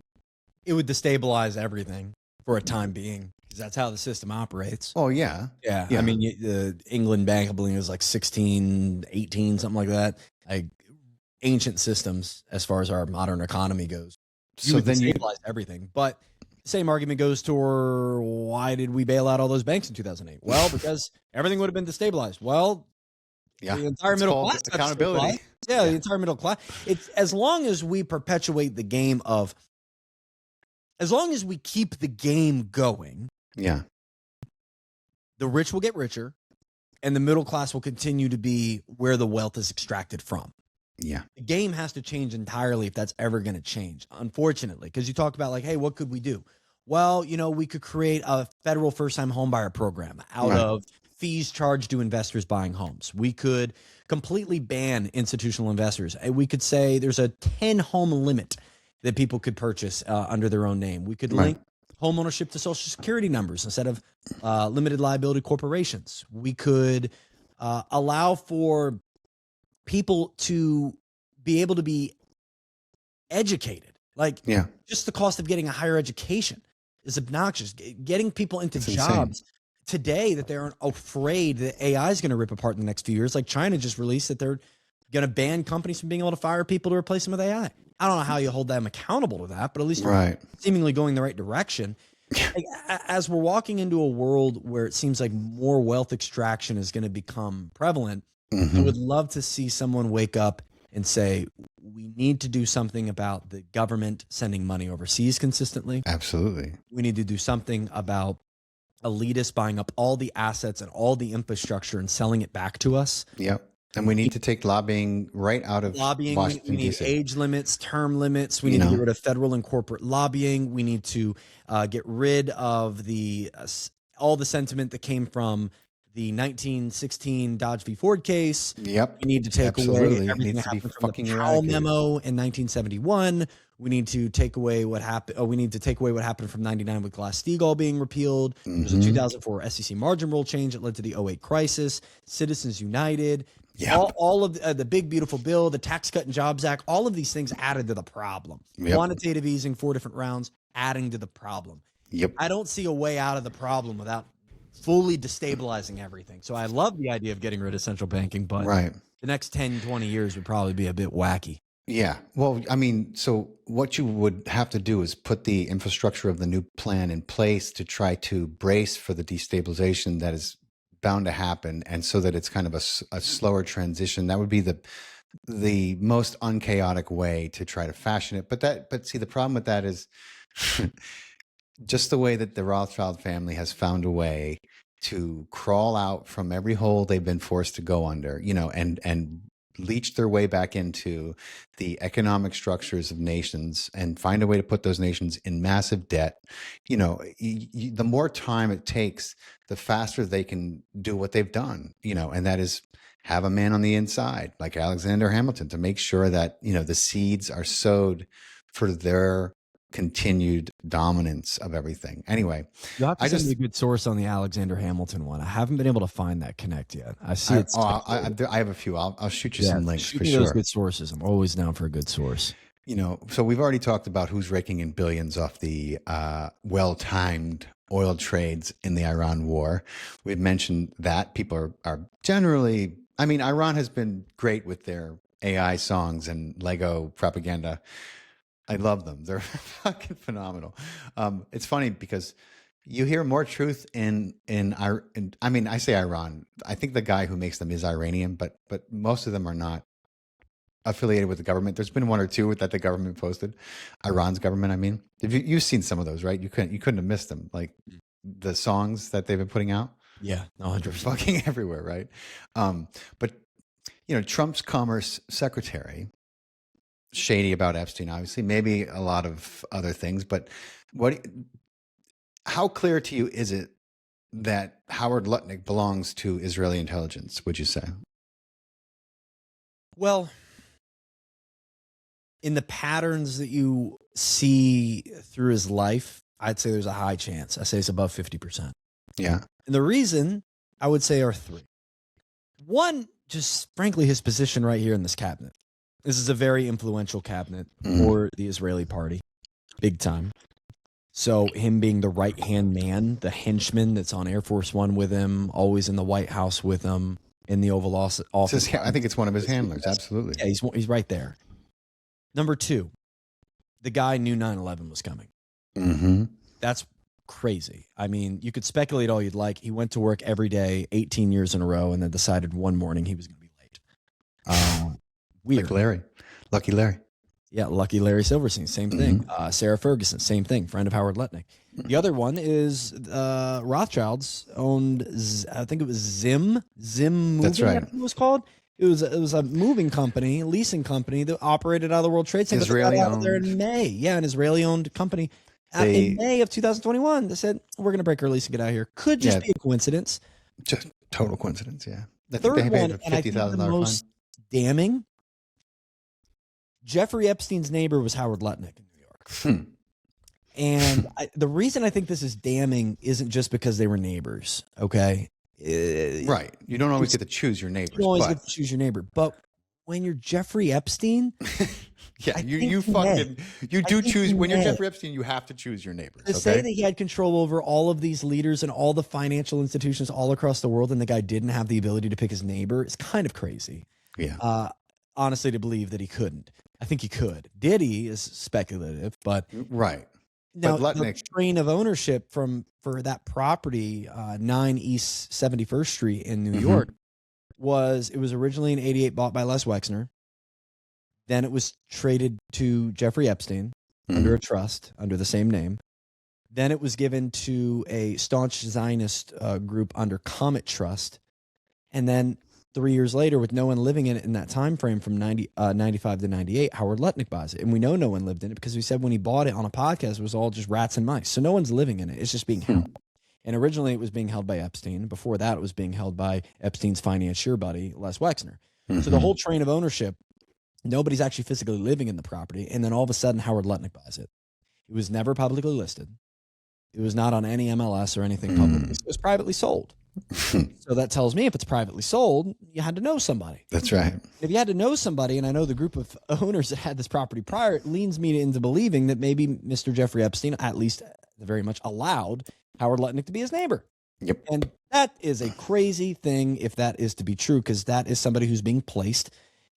It would destabilize everything for a time being, because that's how the system operates.
Oh, yeah.
Yeah. I mean, the England Bank, I believe, was like 1618, something like that. Like, ancient systems as far as our modern economy goes. So then you destabilize everything. But the same argument goes to, why did we bail out all those banks in 2008? Well, because everything would have been destabilized. Well, the entire middle class,
accountability.
The entire middle class. It's, as long as we perpetuate the game of, as long as we keep the game going, the rich will get richer, and the middle class will continue to be where the wealth is extracted from. The game has to change entirely if that's ever going to change, unfortunately, because you talk about, like, hey, what could we do? Well, you know, we could create a federal first-time homebuyer program out of fees charged to investors buying homes. We could completely ban institutional investors. We could say there's a 10-home limit that people could purchase under their own name. We could link home ownership to Social Security numbers instead of limited liability corporations. We could allow for people to be able to be educated. Like, just the cost of getting a higher education is obnoxious. Getting people into jobs today that they aren't afraid that AI is going to rip apart in the next few years. Like, China just released that they're going to ban companies from being able to fire people to replace them with AI. I don't know how you hold them accountable to that, but at least we're seemingly going the right direction. Like, as we're walking into a world where it seems like more wealth extraction is going to become prevalent, I would love to see someone wake up and say, we need to do something about the government sending money overseas consistently.
Absolutely.
We need to do something about elitists buying up all the assets and all the infrastructure and selling it back to us.
And we need to take lobbying right out of Washington,
we need age limits, term limits. We need to get rid of federal and corporate lobbying. We need to get rid of all the sentiment that came from the 1916 Dodge v. Ford case. We need to take away everything that happened from the Powell memo in 1971. We need to take away what happened. We need to take away what happened from 99 with Glass-Steagall being repealed. There's a 2004 SEC margin rule change that led to the '08 crisis. Citizens United. All of the big, beautiful bill, the Tax Cut and Jobs Act, all of these things added to the problem. Quantitative easing, 4 different rounds, adding to the problem. I don't see a way out of the problem without fully destabilizing everything. So I love the idea of getting rid of central banking, but The next 10, 20 years would probably be a bit wacky.
Yeah. Well, I mean, so what you would have to do is put the infrastructure of the new plan in place to try to brace for the destabilization that is bound to happen, and so that it's kind of a slower transition. That would be the most unchaotic way to try to fashion it. But see, the problem with that is just the way that the Rothschild family has found a way to crawl out from every hole they've been forced to go under, and leach their way back into the economic structures of nations and find a way to put those nations in massive debt. The more time it takes, the faster they can do what they've done, and that is have a man on the inside like Alexander Hamilton to make sure that, the seeds are sowed for their continued dominance of everything. Anyway,
You have to send me a good source on the Alexander Hamilton one. I haven't been able to find that connect yet. I see it.
I have a few. I'll shoot you some links
shoot
for
me
sure.
Those good sources. I'm always down for a good source.
So we've already talked about who's raking in billions off the well-timed oil trades in the Iran war. We've mentioned that people are generally, Iran has been great with their AI songs and Lego propaganda. I love them. They're fucking phenomenal. It's funny because you hear more truth in I say Iran. I think the guy who makes them is Iranian, but most of them are not affiliated with the government. There's been one or two that the government posted. Iran's government, you've seen some of those, right? You couldn't have missed them. Like the songs that they've been putting out.
Yeah, 100%.
Fucking everywhere, right? But Trump's commerce secretary, shady about Epstein, obviously, maybe a lot of other things, but how clear to you is it that Howard Lutnick belongs to Israeli intelligence, would you say?
Well, in the patterns that you see through his life, I'd say there's a high chance. I say it's above 50%.
Yeah.
And the reason I would say are three. One, just frankly, his position right here in this cabinet. This is a very influential cabinet for the Israeli party, big time. So him being the right-hand man, the henchman that's on Air Force One with him, always in the White House with him, in the Oval Office.
I think it's one of his handlers, absolutely.
Yeah, he's right there. Number two, the guy knew 9/11 was coming.
Mm-hmm.
That's crazy. You could speculate all you'd like. He went to work every day, 18 years in a row, and then decided one morning he was going to be late. Weird.
Like Larry. Lucky Larry.
Yeah, Lucky Larry Silverstein, same thing. Sarah Ferguson, same thing, friend of Howard Lutnick. The other one is Rothschilds owned, I think it was Zim Moving.
That's right.
I think it was called. It was a moving company, leasing company that operated out of the World Trade Center.
Israeli
out there in May. Yeah, an Israeli-owned company. In May of 2021, they said, we're going to break our lease and get out of here. Could just be a coincidence.
Just total coincidence, yeah.
The third one, and I think the most damning, Jeffrey Epstein's neighbor was Howard Lutnick in New York. And the reason I think this is damning isn't just because they were neighbors, okay?
Right. You don't always get to choose your neighbors.
You don't always get to choose your neighbor. But when you're Jeffrey Epstein...
yeah, you do choose. When you're Jeffrey Epstein, you have to choose your neighbors.
To say that he had control over all of these leaders and all the financial institutions all across the world and the guy didn't have the ability to pick his neighbor is kind of crazy.
Yeah.
Honestly, to believe that he couldn't. I think he could. Did he is speculative, but
right.
Now,
but
the train of ownership for that property, 9 East 71st Street in New York, was originally in '88 bought by Les Wexner. Then it was traded to Jeffrey Epstein under a trust under the same name. Then it was given to a staunch Zionist group under Comet Trust, and then 3 years later, with no one living in it in that time frame from 95 to 98, Howard Lutnick buys it. And we know no one lived in it because he said when he bought it on a podcast, it was all just rats and mice. So no one's living in it. It's just being held. And originally it was being held by Epstein. Before that, it was being held by Epstein's financier buddy, Les Wexner. So the whole train of ownership, nobody's actually physically living in the property. And then all of a sudden, Howard Lutnick buys it. It was never publicly listed. It was not on any MLS or anything publicly. It was privately sold. So that tells me if it's privately sold, you had to know somebody.
That's right.
If you had to know somebody, and I know the group of owners that had this property prior, it leads me into believing that maybe Mr. Jeffrey Epstein, at least very much, allowed Howard Lutnick to be his neighbor.
Yep.
And that is a crazy thing if that is to be true, because that is somebody who's being placed,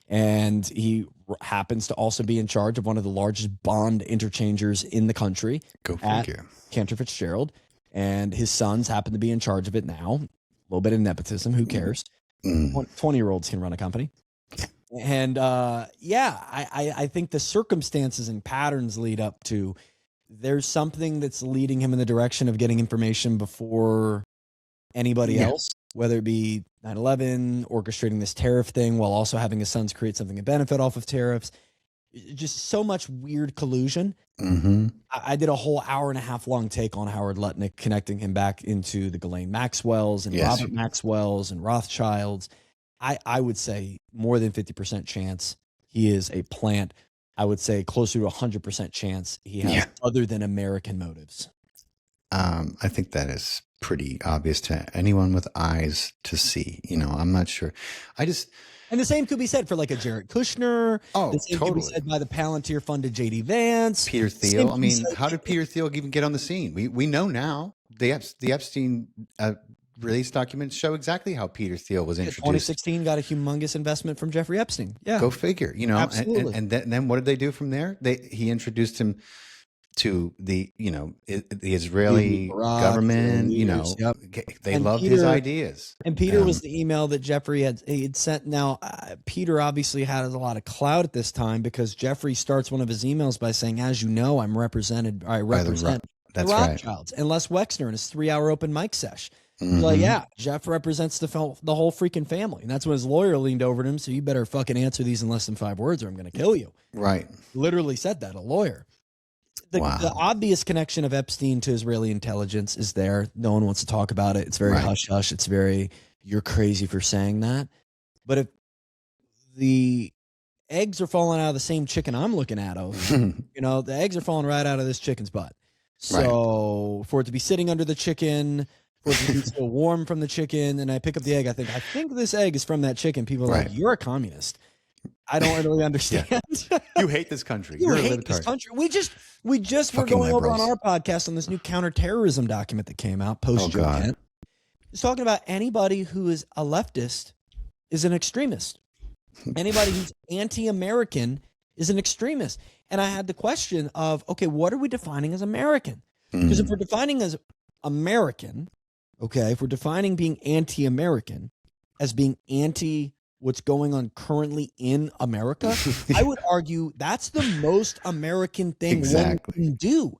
and he happens to also be in charge of one of the largest bond interchangers in the country.
Go
at
figure.
Cantor Fitzgerald, and his sons happen to be in charge of it now. A little bit of nepotism, who cares? 20-year-olds can run a company. And I think the circumstances and patterns lead up to there's something that's leading him in the direction of getting information before anybody else, whether it be 9/11, orchestrating this tariff thing while also having his sons create something to benefit off of tariffs. Just so much weird collusion. I did a whole hour and a half long take on Howard Lutnick, connecting him back into the Ghislaine Maxwells and Robert Maxwells and Rothschilds. I would say more than 50% chance he is a plant. I would say closer to 100% chance he has other than American motives.
I think that is pretty obvious to anyone with eyes to see. I'm not sure.
And the same could be said for like a Jared Kushner.
Oh,
the same
totally.
could be said by the Palantir funded J.D. Vance.
Peter Thiel. I mean, how did Peter Thiel even get on the scene? We know now. The Epstein release documents show exactly how Peter Thiel was introduced.
2016 got a humongous investment from Jeffrey Epstein. Yeah,
go figure.
Absolutely.
And then what did they do from there? He introduced him to the Israeli government. They loved his ideas.
And Peter was the email that Jeffrey had sent. Now, Peter obviously had a lot of clout at this time because Jeffrey starts one of his emails by saying, "As you know, I represent the Rothschilds," and Les Wexner in his 3-hour open mic sesh. Like, yeah, Jeff represents the whole freaking family. And that's when his lawyer leaned over to him. So you better fucking answer these in less than 5 words or I'm going to kill you.
Right.
Literally said that, a lawyer. The obvious connection of Epstein to Israeli intelligence is there. No one wants to talk about it. It's very hush-hush. It's very, you're crazy for saying that. But if the eggs are falling out of the same chicken I'm looking at, the eggs are falling right out of this chicken's butt. So for it to be sitting under the chicken, for it to be still warm from the chicken, and I pick up the egg, I think this egg is from that chicken. People are like, you're a communist. I don't really understand.
You hate this country.
You hate this country. We just were going over on our podcast on this new counterterrorism document that came out post Joe Kent. It's talking about anybody who is a leftist is an extremist. Anybody who's anti-American is an extremist. And I had the question of, okay, what are we defining as American? Because if we're defining as American, if we're defining being anti-American as being anti what's going on currently in America, I would argue that's the most American thing one can do.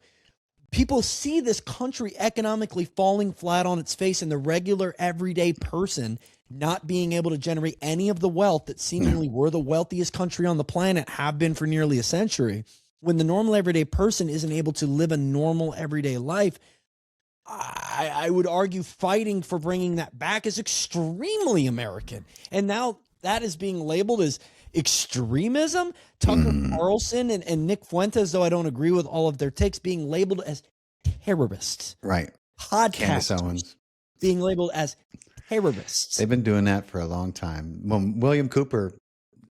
People see this country economically falling flat on its face and the regular everyday person not being able to generate any of the wealth that seemingly we're the wealthiest country on the planet, have been for nearly a century. When the normal everyday person isn't able to live a normal everyday life, I would argue fighting for bringing that back is extremely American. And now that is being labeled as extremism. Tucker Carlson and Nick Fuentes, though I don't agree with all of their takes, being labeled as terrorists.
Right.
Podcasters being labeled as terrorists.
They've been doing that for a long time. Well, William Cooper,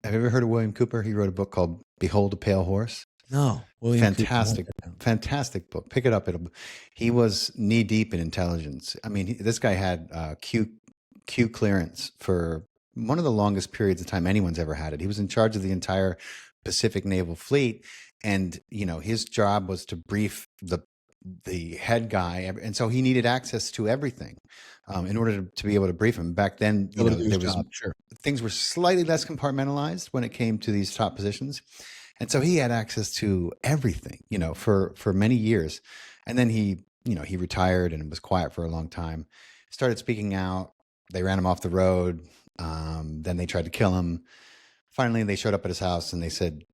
have you ever heard of William Cooper? He wrote a book called Behold a Pale Horse.
No.
Fantastic book. Pick it up. He was knee deep in intelligence. I mean, this guy had Q clearance for one of the longest periods of time anyone's ever had it. He was in charge of the entire Pacific Naval Fleet, and his job was to brief the head guy, and so he needed access to everything in order to be able to brief him. Back then, things were slightly less compartmentalized when it came to these top positions. And so he had access to everything, for many years. And then he retired and was quiet for a long time, started speaking out. They ran him off the road. Then they tried to kill him. Finally, they showed up at his house and they said,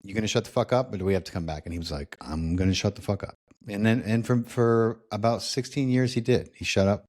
"You going to shut the fuck up or do we have to come back?" And he was like, "I'm going to shut the fuck up." And for about 16 years, he did. He shut up.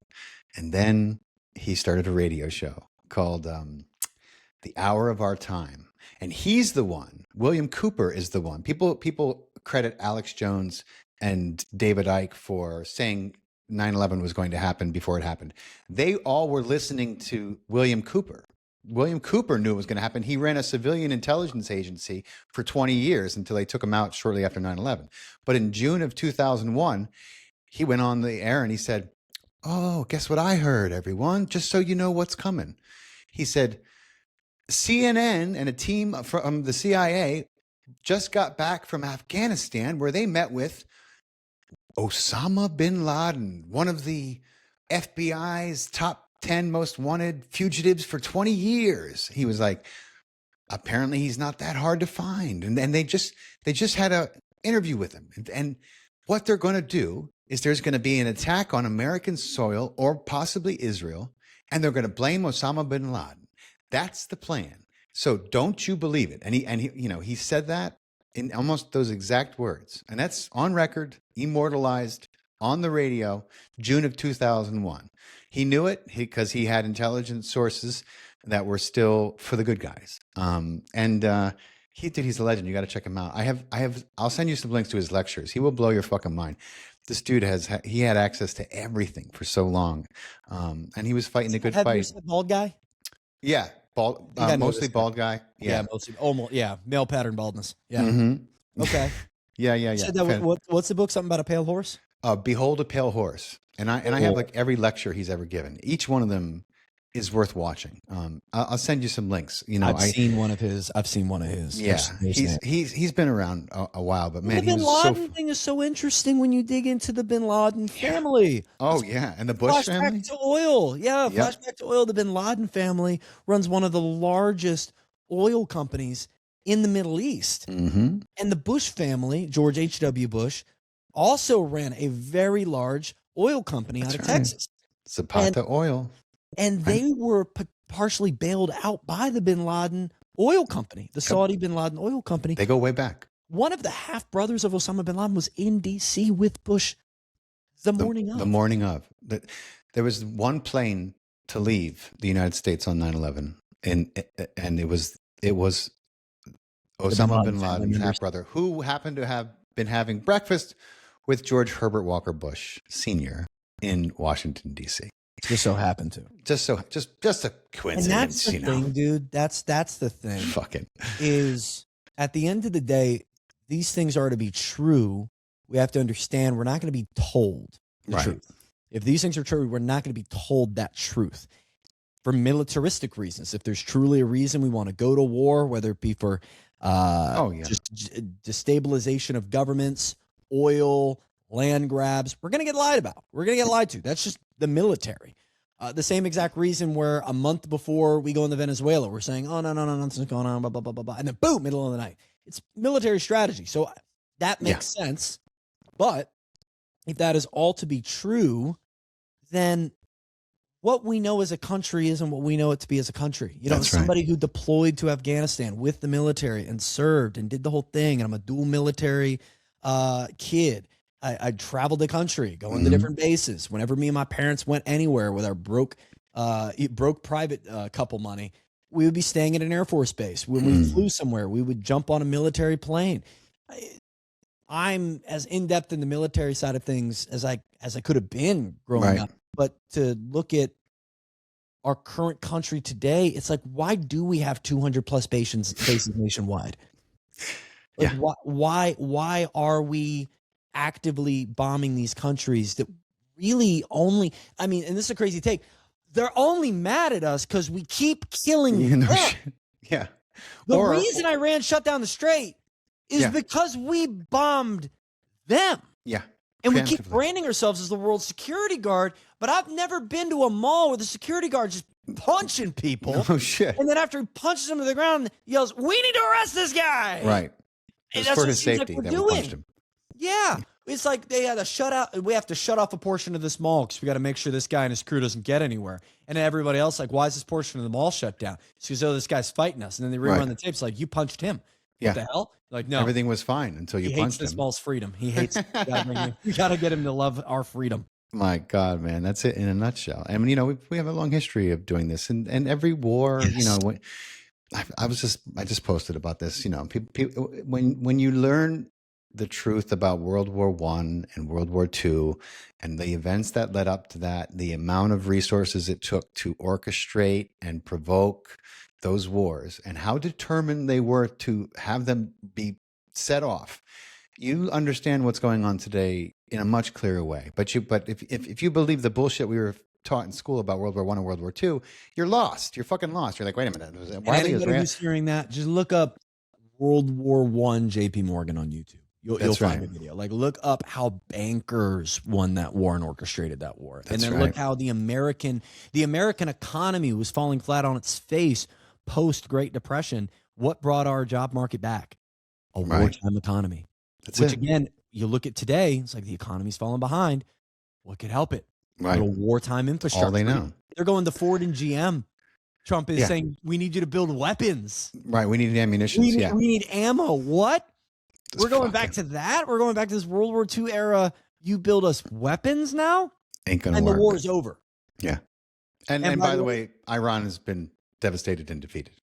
And then he started a radio show called The Hour of Our Time. And he's the one, William Cooper is the one. People credit Alex Jones and David Icke for saying 9/11 was going to happen before it happened. They all were listening to William Cooper. William Cooper knew it was going to happen. He ran a civilian intelligence agency for 20 years until they took him out shortly after 9/11. But in June of 2001, he went on the air and he said, "Oh, guess what I heard, everyone? Just so you know what's coming." He said, CNN and a team from the CIA just got back from Afghanistan where they met with Osama bin Laden, one of the FBI's top 10 most wanted fugitives for 20 years. He was like, apparently he's not that hard to find. And then they just had an interview with him. And what they're going to do is there's going to be an attack on American soil or possibly Israel, and they're going to blame Osama bin Laden. That's the plan. So don't you believe it? And he said that in almost those exact words. And that's on record, immortalized on the radio, June of 2001. He knew it because he had intelligence sources that were still for the good guys. He's a legend. You got to check him out. I'll send you some links to his lectures. He will blow your fucking mind. This dude he had access to everything for so long. And he was fighting a good fight.
Bald guy?
Yeah. Mostly bald guy. Yeah.
Mostly almost. Yeah. Male pattern baldness. Yeah.
Mm-hmm.
Okay.
Yeah.
So what's the book? Something about a pale horse?
Behold a Pale Horse. And I have like every lecture he's ever given. Each one of them is worth watching. I'll send you some links.
I've seen one of his.
Yeah, he's been around a while, but man,
the Bin Laden thing is so interesting when you dig into the Bin Laden family.
Oh yeah, and the Bush family.
Flashback to oil. Yeah, flashback to oil. The Bin Laden family runs one of the largest oil companies in the Middle East,
mm-hmm.
and the Bush family, George H.W. Bush, also ran a very large oil company out of Texas.
Zapata Oil.
And they were partially bailed out by the Bin Laden oil company, the Saudi Bin Laden oil company.
They go way back.
One of the half brothers of Osama bin Laden was in D.C. with Bush the morning of.
The morning of. There was one plane to leave the United States on 9/11, and it was Osama bin Laden's half brother, who happened to have been having breakfast with George Herbert Walker Bush Sr. in Washington, D.C.
Just so happened to.
Just a coincidence.
And that's the thing, dude. That's the thing.
Fucking.
Is at the end of the day, these things are to be true. We have to understand we're not going to be told the truth. If these things are true, we're not going to be told that truth. For militaristic reasons, if there's truly a reason we want to go to war, whether it be for just destabilization of governments, oil, land grabs, we're going to get lied about. We're going to get lied to. That's just the military. The same exact reason where a month before we go into Venezuela, we're saying, oh, no, nothing's going on, blah, blah, blah, blah, blah. And then boom, middle of the night. It's military strategy. So that makes sense. But if that is all to be true, then what we know as a country isn't what we know it to be as a country. You know, somebody who deployed to Afghanistan with the military and served and did the whole thing. And I'm a dual military kid. I traveled the country, going to different bases. Whenever me and my parents went anywhere with our broke private couple money, we would be staying at an Air Force base. When we flew somewhere, we would jump on a military plane. I'm as in-depth in the military side of things as I could have been growing up. But to look at our current country today, it's like, why do we have 200 plus bases nationwide? Like, why are we actively bombing these countries that really only, and this is a crazy take, they're only mad at us because we keep killing them.
Yeah.
The reason Iran shut down the Strait is because we bombed them.
Yeah.
And we keep branding ourselves as the world's security guard, but I've never been to a mall where the security guard just punching people.
Oh, shit.
And then after he punches them to the ground, yells, "We need to arrest this guy."
Right. It's for his safety that we punched him.
Yeah. It's like they had to shut out. We have to shut off a portion of this mall because we got to make sure this guy and his crew doesn't get anywhere. And then everybody else like, why is this portion of the mall shut down? It's because, this guy's fighting us. And then they rerun the tapes like, you punched him.
Yeah.
What the hell? Like, no.
Everything was fine until you punched him.
He hates this mall's freedom. He hates it. We got to get him to love our freedom.
My God, man, that's it in a nutshell. I mean, we have a long history of doing this, and every war, I just posted about this. People, when you learn the truth about World War I and World War II and the events that led up to that, the amount of resources it took to orchestrate and provoke those wars, and how determined they were to have them be set off, you understand what's going on today in a much clearer way. But if you believe the bullshit we were taught in school about World War I and World War II, you're lost. You're fucking lost. You're like, wait a minute.
Anybody who's hearing that, just look up World War I JP Morgan on YouTube. You'll find a video. Like, look up how bankers won that war and orchestrated that war. And then look how the American economy was falling flat on its face post Great Depression. What brought our job market back? A wartime economy. Which again, you look at today, it's like the economy's falling behind. What could help it?
Right.
A little wartime infrastructure.
All they know.
They're going to Ford and GM. Trump is saying, we need you to build weapons.
Right. We need ammunition.
We need ammo. What? We're going back to that? We're going back to this World War II era. You build us weapons now?
Ain't gonna work.
And the war is over.
Yeah. And by the way, Iran has been devastated and defeated.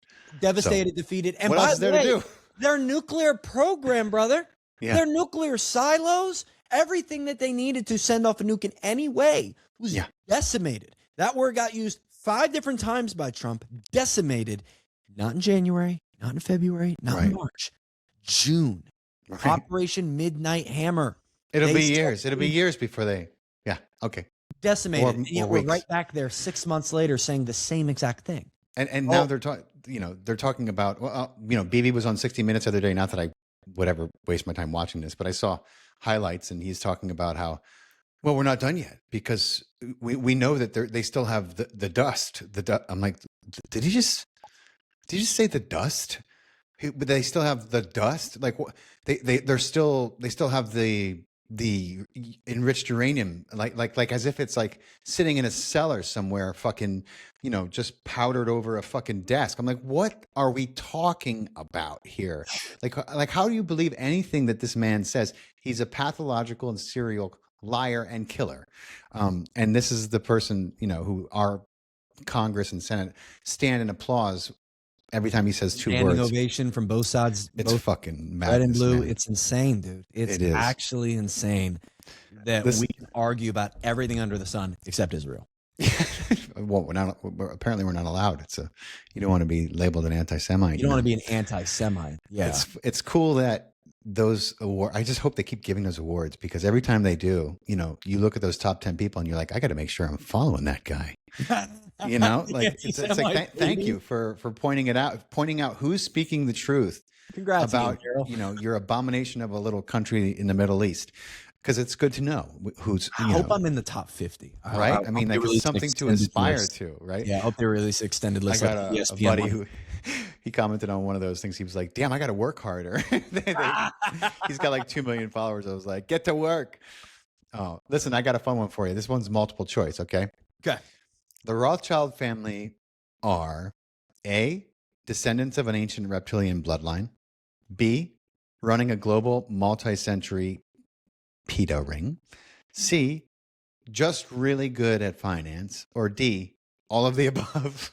Defeated. And
what else is there to do?
Their nuclear program, brother. Yeah. Their nuclear silos, everything that they needed to send off a nuke in any way was decimated. That word got used 5 different times by Trump. Decimated. Not in January, not in February, not in March. June. Operation Midnight Hammer.
It'll be years. It'll be years before they. Yeah. Okay.
Decimated. And yet we're right back there 6 months later saying the same exact thing.
And now they're talking. They're talking about. Well, BB was on 60 Minutes the other day. Not that I would ever waste my time watching this, but I saw highlights, and he's talking about how. Well, we're not done yet because we know that they still have the dust. I'm like, did you just say the dust? But they still have the dust. Like they still have the enriched uranium, like as if it's like sitting in a cellar somewhere, fucking, just powdered over a fucking desk. I'm like, what are we talking about here? Like how do you believe anything that this man says? He's a pathological and serial liar and killer. And this is the person, who our Congress and Senate stand and applause every time he says 2 words.
Ovation from both sides.
It's
both
fucking madness,
red and blue.
man.
It's insane, dude. It's actually insane that we can argue about everything under the sun except Israel.
Well, apparently we're not allowed. You don't want to be labeled an anti-Semite.
You don't want to be an anti-Semite. Yeah.
It's cool that those awards, I just hope they keep giving those awards, because every time they do, you look at those top 10 people and you're like, I got to make sure I'm following that guy. It's like thank you for pointing out who's speaking the truth.
Congrats
about
Daryl.
Your abomination of a little country in the Middle East, because it's good to know who's.
I hope I'm in the top 50.
Right? I mean, it's something to aspire to, right?
Yeah, I hope they release extended list.
I got a buddy who he commented on one of those things. He was like, "Damn, I got to work harder." He's got like 2 million followers. I was like, "Get to work." Oh, listen, I got a fun one for you. This one's multiple choice. Okay.
Okay.
The Rothschild family are A, descendants of an ancient reptilian bloodline, B, running a global multi-century pedo ring, C, just really good at finance, or D, all of the above.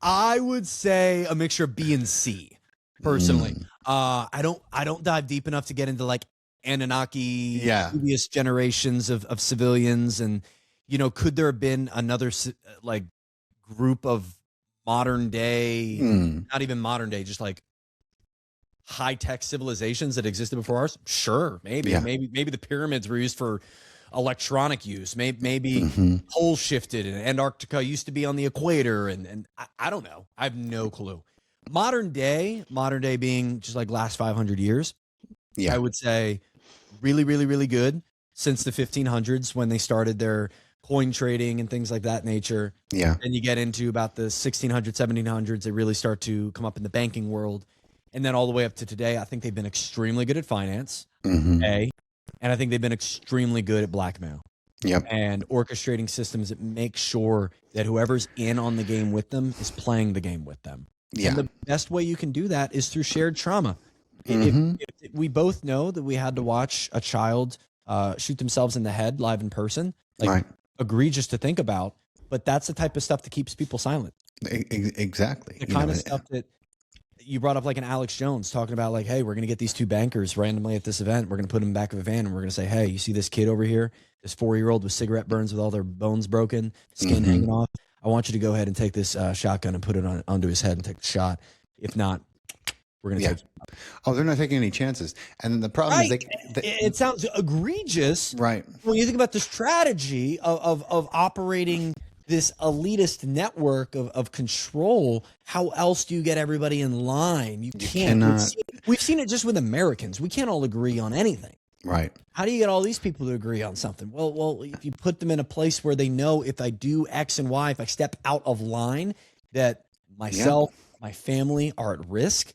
I would say a mixture of B and C, personally. I don't dive deep enough to get into like Anunnaki, previous generations of civilians, and could there have been another like group of modern day, not even modern day, just like high tech civilizations that existed before ours? Sure, maybe, maybe the pyramids were used for electronic use. Maybe poles shifted, and Antarctica used to be on the equator, and I don't know. I have no clue. Modern day being just like last 500 years. I would say really, really, really good since the 1500s when they started their coin trading and things like that nature.
Yeah.
Then you get into about the 1600s, 1700s. They really start to come up in the banking world. And then all the way up to today, I think they've been extremely good at finance, and I think they've been extremely good at blackmail.
Yep.
And orchestrating systems that make sure that whoever's in on the game with them is playing the game with them.
Yeah.
And the best way you can do that is through shared trauma. If we both know that we had to watch a child shoot themselves in the head live in person, egregious to think about, but that's the type of stuff that keeps people silent.
Exactly.
The kind of stuff that you brought up, like an Alex Jones talking about, like, hey, we're going to get these 2 bankers randomly at this event. We're going to put them in the back of a van, and we're going to say, hey, you see this kid over here, this 4-year-old with cigarette burns with all their bones broken, skin hanging off. I want you to go ahead and take this shotgun and put it onto his head and take the shot. If not, we're going to take.
Oh, they're not taking any chances. And the problem is
it sounds egregious.
Right.
When you think about the strategy of operating this elitist network of control, how else do you get everybody in line? You can't. We've seen it just with Americans. We can't all agree on anything.
Right.
How do you get all these people to agree on something? Well, if you put them in a place where they know if I do X and Y, if I step out of line, that myself, my family are at risk.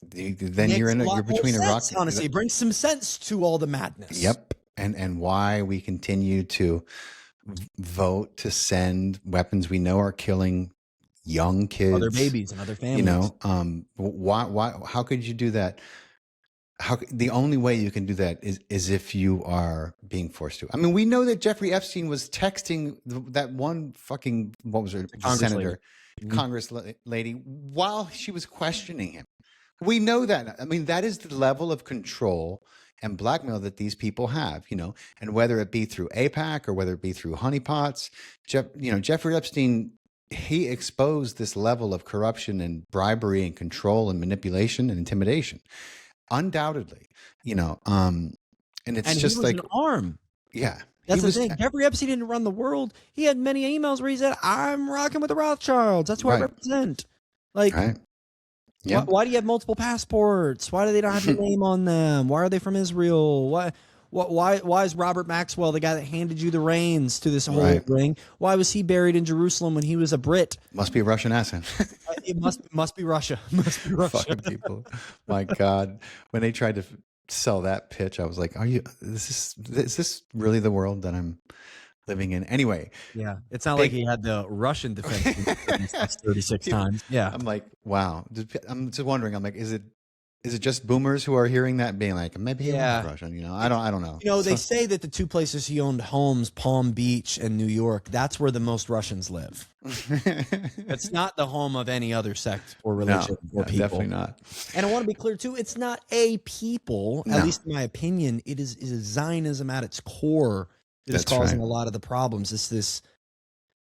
Then you're between a rock.
Honestly, it brings some sense to all the madness.
Yep. And why we continue to vote to send weapons we know are killing young kids,
other babies and other families.
You know, why? How could you do that? The only way you can do that is if you are being forced to. I mean, we know that Jeffrey Epstein was texting that one fucking, what was her, senator, Congress lady, while she was questioning him. We know that. I mean, that is the level of control and blackmail that these people have, you know, and whether it be through AIPAC or whether it be through honeypots, Jeffrey Epstein, he exposed this level of corruption and bribery and control and manipulation and intimidation, undoubtedly, you know, and it's
and
just
he was
like
an arm.
Yeah.
That's the thing. Jeffrey Epstein didn't run the world. He had many emails where he said, I'm rocking with the Rothschilds. That's who I represent. Like,
yeah.
Why do you have multiple passports? Why do they not have your name on them? Why are they from Israel? Why is Robert Maxwell the guy that handed you the reins to this whole ring? Why was he buried in Jerusalem when he was a Brit?
Must be a Russian accent.
It must be Russia. Must be Russia.
Fucking people. My God. When they tried to sell that pitch, I was like, is this really the world that I'm living in? Anyway.
Yeah. It's not like he had the Russian defense 36 times. Yeah.
I'm like, wow. I'm just wondering, I'm like, is it just boomers who are hearing that and being like, maybe he was Russian, you know? I don't know.
You know, they say that the two places he owned homes, Palm Beach and New York, that's where the most Russians live. It's not the home of any other sect or religion or people.
Definitely not.
And I want to be clear too, it's not a people, at least in my opinion, it is Zionism at its core that is causing a lot of the problems. It's this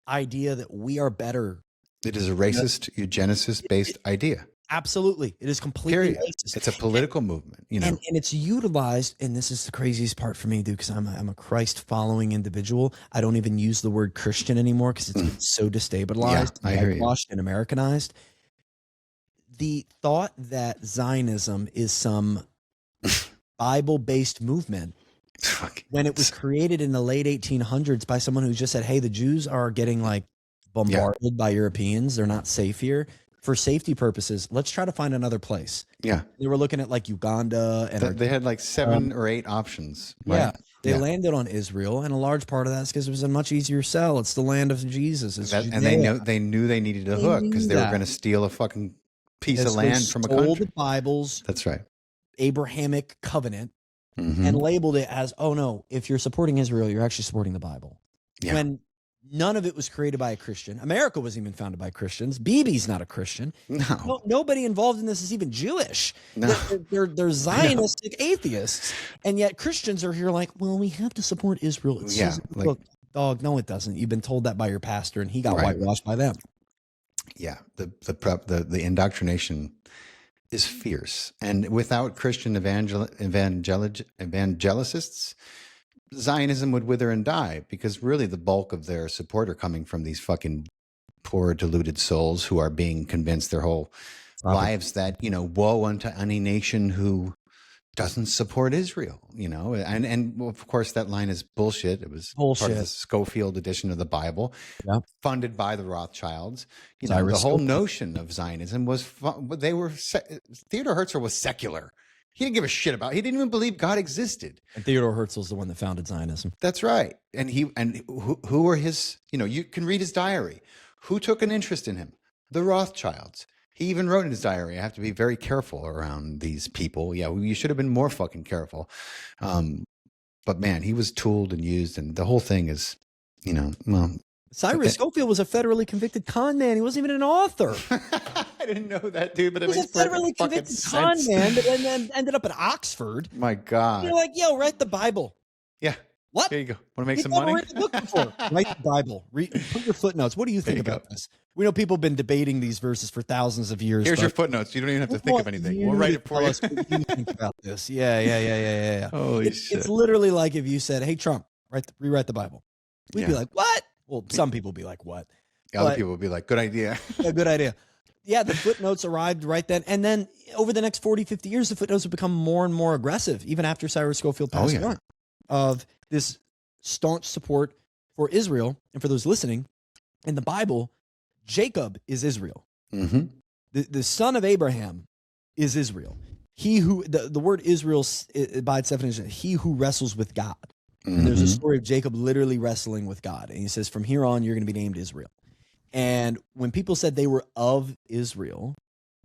idea that we are better. It is
a racist, eugenicist-based idea.
Absolutely. It is completely racist.
It's a political movement, you know.
And it's utilized, and this is the craziest part for me, dude, because I'm a Christ-following individual. I don't even use the word Christian anymore because it's been so destabilized, whitewashed, and Americanized. The thought that Zionism is some Bible-based movement, when it was created in the late 1800s by someone who just said, hey, the Jews are getting like bombarded by Europeans. They're not safe here. For safety purposes, let's try to find another place.
Yeah.
They were looking at like Uganda. And
they had like 7 or 8 options. Right?
Yeah. They landed on Israel. And a large part of that is because it was a much easier sell. It's the land of Jesus.
And they knew they needed a hook because they were going to steal a fucking piece of land from a country.
The Bible's
That's right.
Abrahamic covenant and labeled it as, oh no, if you're supporting Israel, you're actually supporting the Bible.
Yeah.
When none of it was created by a Christian. America wasn't even founded by Christians. BB's not a Christian.
No.
Nobody involved in this is even Jewish.
No.
They're Zionistic atheists. And yet Christians are here like, well, we have to support Israel. It says in the book. Dog, no, it doesn't. You've been told that by your pastor, and he got whitewashed by them.
Yeah. The indoctrination is fierce. And without Christian evangelicists, Zionism would wither and die, because really the bulk of their support are coming from these fucking poor, deluded souls who are being convinced their whole lives that, you know, woe unto any nation who doesn't support Israel, you know, and of course that line is bullshit. It was part of the Schofield edition of the Bible, funded by the Rothschilds. You know, the whole notion of Zionism was Theodore Herzl was secular. He didn't give a shit about it. He didn't even believe God existed.
And Theodore Herzl's the one that founded Zionism.
That's right. And who were his, you know, you can read his diary. Who took an interest in him? The Rothschilds. He even wrote in his diary, I have to be very careful around these people. Yeah, you should have been more fucking careful. But man, he was tooled and used, and the whole thing is, you know, well.
Cyrus Schofield was a federally convicted con man. He wasn't even an author.
I didn't know that, dude, but it makes
a federally convicted con man, and then ended up at Oxford.
My God.
You're like, yo, write the Bible.
Yeah.
What?
There you go. Want to make some money?
Read the book before. Write the Bible. Put your footnotes. What do you think about this? We know people have been debating these verses for thousands of years.
Here's your footnotes. You don't even have to think of anything. We'll write it for you.
Tell us what you think about this. Yeah.
Holy shit.
It's literally like if you said, "Hey, Trump, rewrite the Bible." We'd be
Yeah.
like, "What?" Well, some people would be like, "What?"
Other people would be like, good idea.
Yeah, good idea. Yeah, the footnotes arrived right then. And then over the next 40, 50 years, the footnotes have become more and more aggressive, even after Cyrus Scofield passed on, of this staunch support for Israel. And for those listening, in the Bible, Jacob is Israel.
Mm-hmm.
The son of Abraham is Israel. He who, the word Israel, by its definition, he who wrestles with God. And there's a story of Jacob literally wrestling with God. And he says, from here on, you're going to be named Israel. And when people said they were of Israel,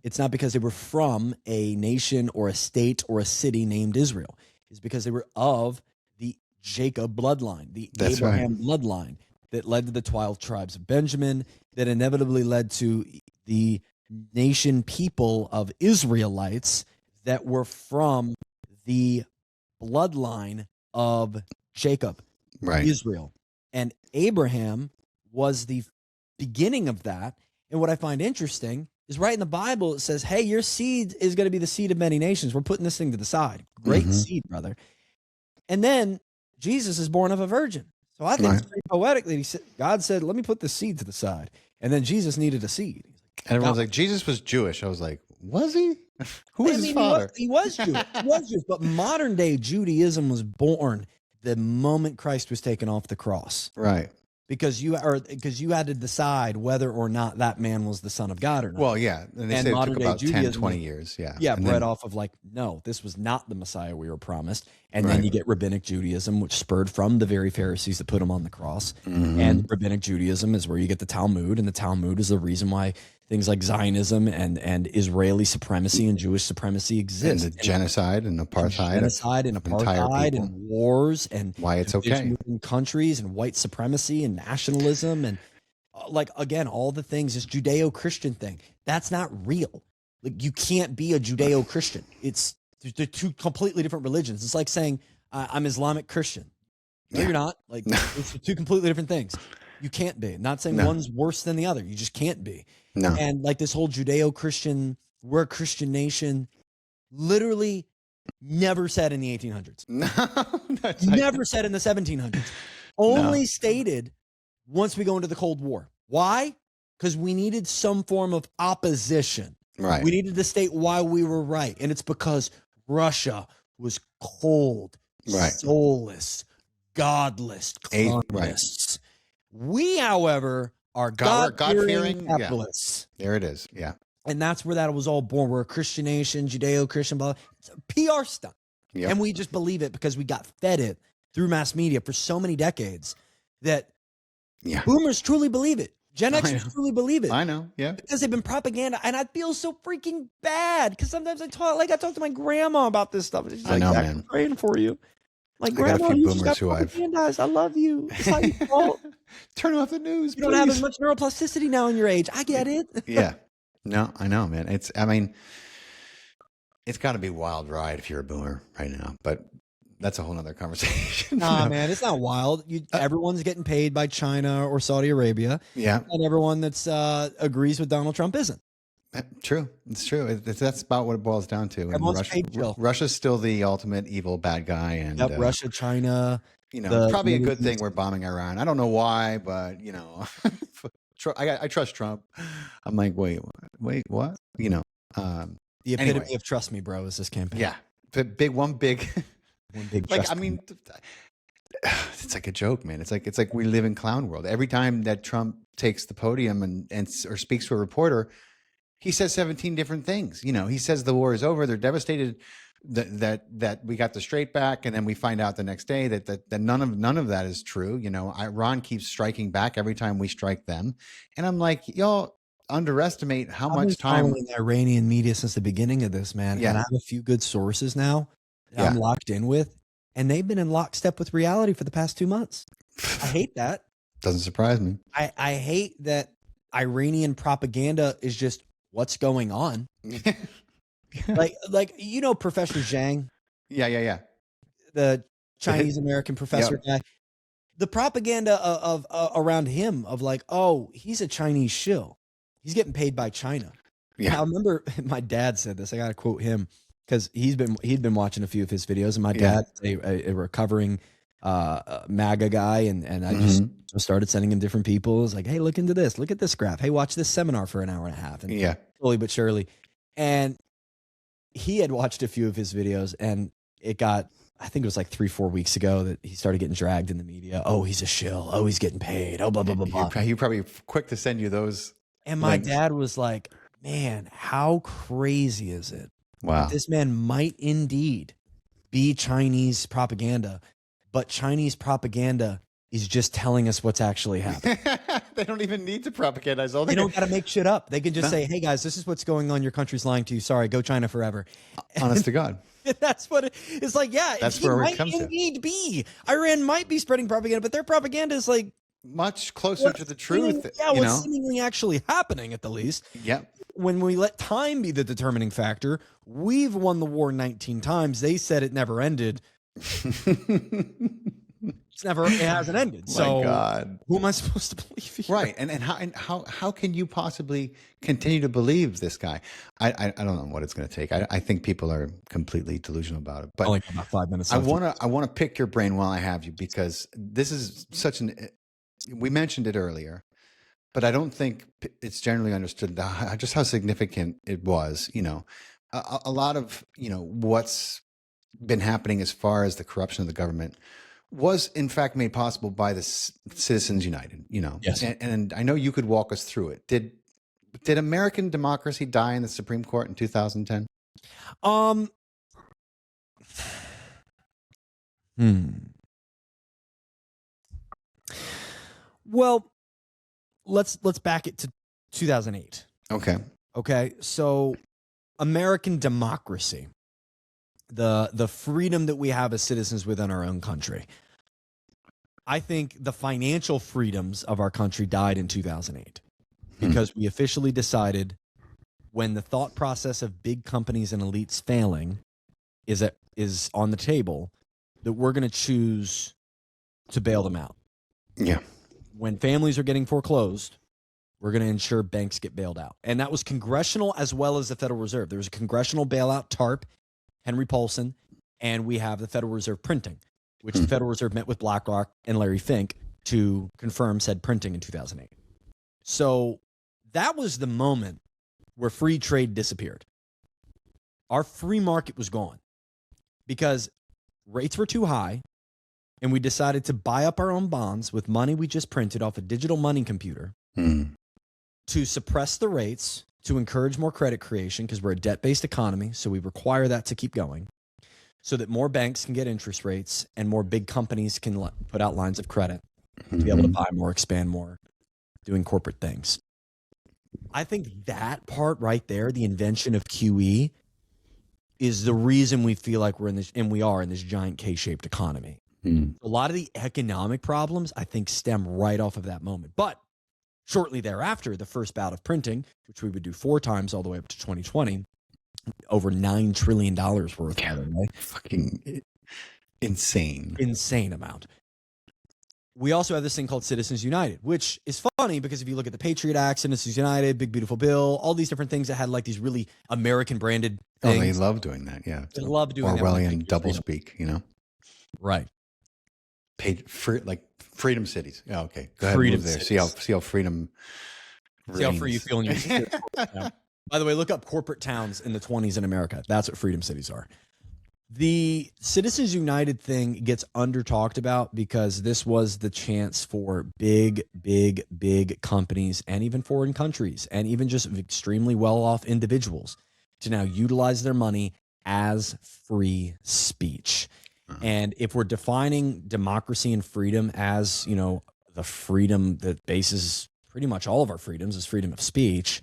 it's not because they were from a nation or a state or a city named Israel. It's because they were of the Jacob bloodline, the Abraham bloodline that led to the 12 tribes of Benjamin, that inevitably led to the nation people of Israelites that were from the bloodline of Jacob, Israel. And Abraham was the beginning of that. And what I find interesting is right in the Bible, it says, hey, your seed is going to be the seed of many nations. We're putting this thing to the side. Great seed, brother. And then Jesus is born of a virgin. So I think it's pretty poetic that God said, let me put the seed to the side. And then Jesus needed a seed.
And everyone's like, Jesus was Jewish. I was like, was he? Who was his father?
He was Jewish. He was Jewish. But modern day Judaism was born the moment Christ was taken off the cross.
Right.
Because you had to decide whether or not that man was the son of God or not.
Well, yeah. And they say it took about 10, 20 years. Yeah.
Yeah, bred off of like, no, this was not the Messiah we were promised. And then you get rabbinic Judaism, which spurred from the very Pharisees that put him on the cross. And rabbinic Judaism is where you get the Talmud. And the Talmud is the reason why things like Zionism and Israeli supremacy and Jewish supremacy exist.
And the genocide and apartheid.
And wars and
why it's okay.
In countries and white supremacy and nationalism and like, again, all the things, this Judeo-Christian thing, that's not real. Like, you can't be a Judeo-Christian. They're two completely different religions. It's like saying I'm Islamic Christian. No, you're not. Like, it's two completely different things. You can't be. Not saying one's worse than the other. You just can't be.
No.
And like this whole Judeo-Christian, we're a Christian nation, literally never said in the 1800s.
No.
Never said in the 1700s. Only stated once we go into the Cold War. Why? Because we needed some form of opposition.
Right.
We needed to state why we were right. And it's because Russia was cold, soulless, godless, communists. We, however, are God-fearing capitalists.
Yeah. There it is. Yeah.
And that's where that was all born. We're a Christian nation, Judeo-Christian, blah, blah. It's a PR stunt. Yep. And we just believe it because we got fed it through mass media for so many decades that boomers truly believe it. Gen Xers truly believe it.
I know, yeah.
Because they've been propaganda, and I feel so freaking bad because sometimes I talk to my grandma about this stuff. She's like, I know, man. I'm praying for you. Like, Grandma, you just got propagandized. I love you. It's not your fault.
Turn off the news,
You don't have as much neuroplasticity now in your age. I get it.
Yeah. No, I know, man. It's got to be a wild ride if you're a boomer right now, but that's a whole nother conversation.
Nah, man, it's not wild. Everyone's getting paid by China or Saudi Arabia.
Yeah.
And everyone that's agrees with Donald Trump isn't.
True. It's true. That's about what it boils down to. And Russia's still the ultimate evil bad guy. And
Russia, China.
Probably a good thing we're bombing Iran. I don't know why, but I trust Trump. I'm like, wait, what? The
epitome of trust me, bro, is this campaign.
Yeah. One big like, I mean,
campaign.
It's like a joke, man. It's like we live in clown world. Every time that Trump takes the podium and or speaks to a reporter, he says 17 different things. He says the war is over. They're devastated that we got the straight back. And then we find out the next day that none of that is true. Iran keeps striking back every time we strike them. And I'm like, y'all underestimate how much time.
I've been following the Iranian media since the beginning of this, man.
Yeah.
And I have a few good sources now that I'm locked in with. And they've been in lockstep with reality for the past 2 months. I hate that.
Doesn't surprise me.
I hate that Iranian propaganda is just what's going on. like Professor Zhang.
Yeah.
The Chinese American professor guy. The propaganda of around him of like, oh, he's a Chinese shill. He's getting paid by China.
Yeah.
I remember my dad said this. I got to quote him because he'd been watching a few of his videos, and my dad, a recovering MAGA guy, and I just started sending him different people. It was like, hey, look into this. Look at this graph. Hey, watch this seminar for an hour and a half. And slowly but surely. And he had watched a few of his videos, and it got, I think it was like 3-4 weeks ago that he started getting dragged in the media. Oh, he's a shill. Oh, he's getting paid. Oh, blah, blah, blah, blah.
He probably quick to send you those.
And my dad was like, man, how crazy is it?
Wow.
This man might indeed be Chinese propaganda, but Chinese propaganda is just telling us what's actually happening.
They don't even need to propagandize all.
They don't got to make shit up. They can just say, hey, guys, this is what's going on. Your country's lying to you. Sorry, go China forever.
Honest to God.
That's what it's like. Yeah,
that's where it comes
indeed be. Iran might be spreading propaganda, but their propaganda is like
much closer to the truth.
What's seemingly actually happening at the least.
Yeah.
When we let time be the determining factor, we've won the war 19 times. They said it never ended. It hasn't ended. So
God.
Who am I supposed to believe here?
Right. And how can you possibly continue to believe this guy? I don't know what it's going to take. I think people are completely delusional about it. But
like about 5 minutes.
I want to pick your brain while I have you, because this is we mentioned it earlier, but I don't think it's generally understood just how significant it was. A lot of, what's been happening as far as the corruption of the government was in fact made possible by the Citizens United,
Yes.
And I know you could walk us through it. Did American democracy die in the Supreme Court in 2010?
Well, let's back it to 2008.
Okay.
So American democracy, the freedom that we have as citizens within our own country. I think the financial freedoms of our country died in 2008 because we officially decided, when the thought process of big companies and elites failing is on the table, that we're going to choose to bail them out.
Yeah.
When families are getting foreclosed, we're going to ensure banks get bailed out. And that was congressional as well as the Federal Reserve. There was a congressional bailout, TARP, Henry Paulson, and we have the Federal Reserve printing, which the Federal Reserve met with BlackRock and Larry Fink to confirm said printing in 2008. So that was the moment where free trade disappeared. Our free market was gone because rates were too high, and we decided to buy up our own bonds with money we just printed off a digital money computer to suppress the rates, to encourage more credit creation, because we're a debt-based economy, so we require that to keep going, so that more banks can get interest rates and more big companies can put out lines of credit to be able to buy more, expand more, doing corporate things. I think that part right there, the invention of QE, is the reason we feel like we're in this, and we are in this giant K-shaped economy. A lot of the economic problems, I think, stem right off of that moment. But shortly thereafter, the first bout of printing, which we would do 4 times all the way up to 2020, over $9 trillion worth, by the way.
Fucking insane.
Insane amount. We also have this thing called Citizens United, which is funny because if you look at the Patriot Act, Citizens United, Big Beautiful Bill, all these different things that had like these really American branded things.
Oh, they love doing that. Yeah.
They love doing
Orwellian doublespeak,
Right.
Paid for like freedom cities. Yeah, okay. Go ahead.
Freedom
move there.
cities.
See how freedom.
See how free you feel in your city. By the way, look up corporate towns in the 20s in America. That's what freedom cities are. The Citizens United thing gets under talked about because this was the chance for big companies and even foreign countries and even just extremely well-off individuals to now utilize their money as free speech. And if we're defining democracy and freedom as, the freedom that bases pretty much all of our freedoms is freedom of speech,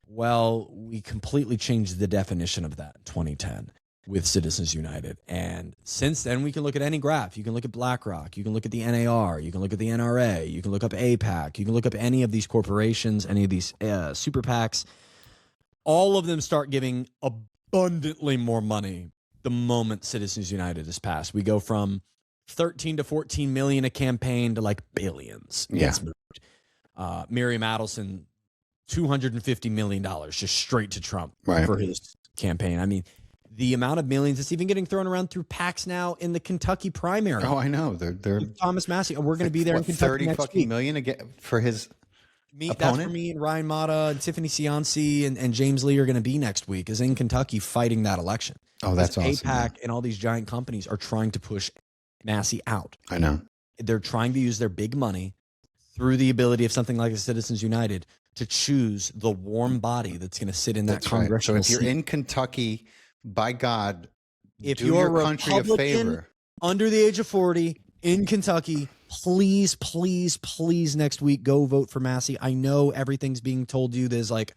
well, we completely changed the definition of that in 2010 with Citizens United. And since then, we can look at any graph. You can look at BlackRock. You can look at the NAR. You can look at the NRA. You can look up APAC. You can look up any of these corporations, any of these super PACs. All of them start giving abundantly more money the moment Citizens United is passed. We go from 13 to 14 million a campaign to like billions.
Yeah.
Miriam Adelson $250 million just straight to Trump
Right.
for his campaign. I mean, the amount of millions that's even getting thrown around through PACs now in the Kentucky primary.
Oh, I know. They're
With Thomas Massey. And we're going to be there in Kentucky
30
next
fucking
week.
million again for his
That's
opponent?
for me and Ryan Mata and Tiffany Cianci and James Lee are going to be next week, is in Kentucky fighting that election.
Oh, that's
This
awesome.
AIPAC and all these giant companies are trying to push Massey out.
I know.
They're trying to use their big money through the ability of something like a Citizens United to choose the warm body that's going to sit in that
That's right. So
congressional
if you're
seat.
in Kentucky, by God,
If
do
you're
your
a
country a
Republican
favor.
under the age of 40 in Kentucky, please, please, please next week go vote for Massey. I know everything's being told you. There's like,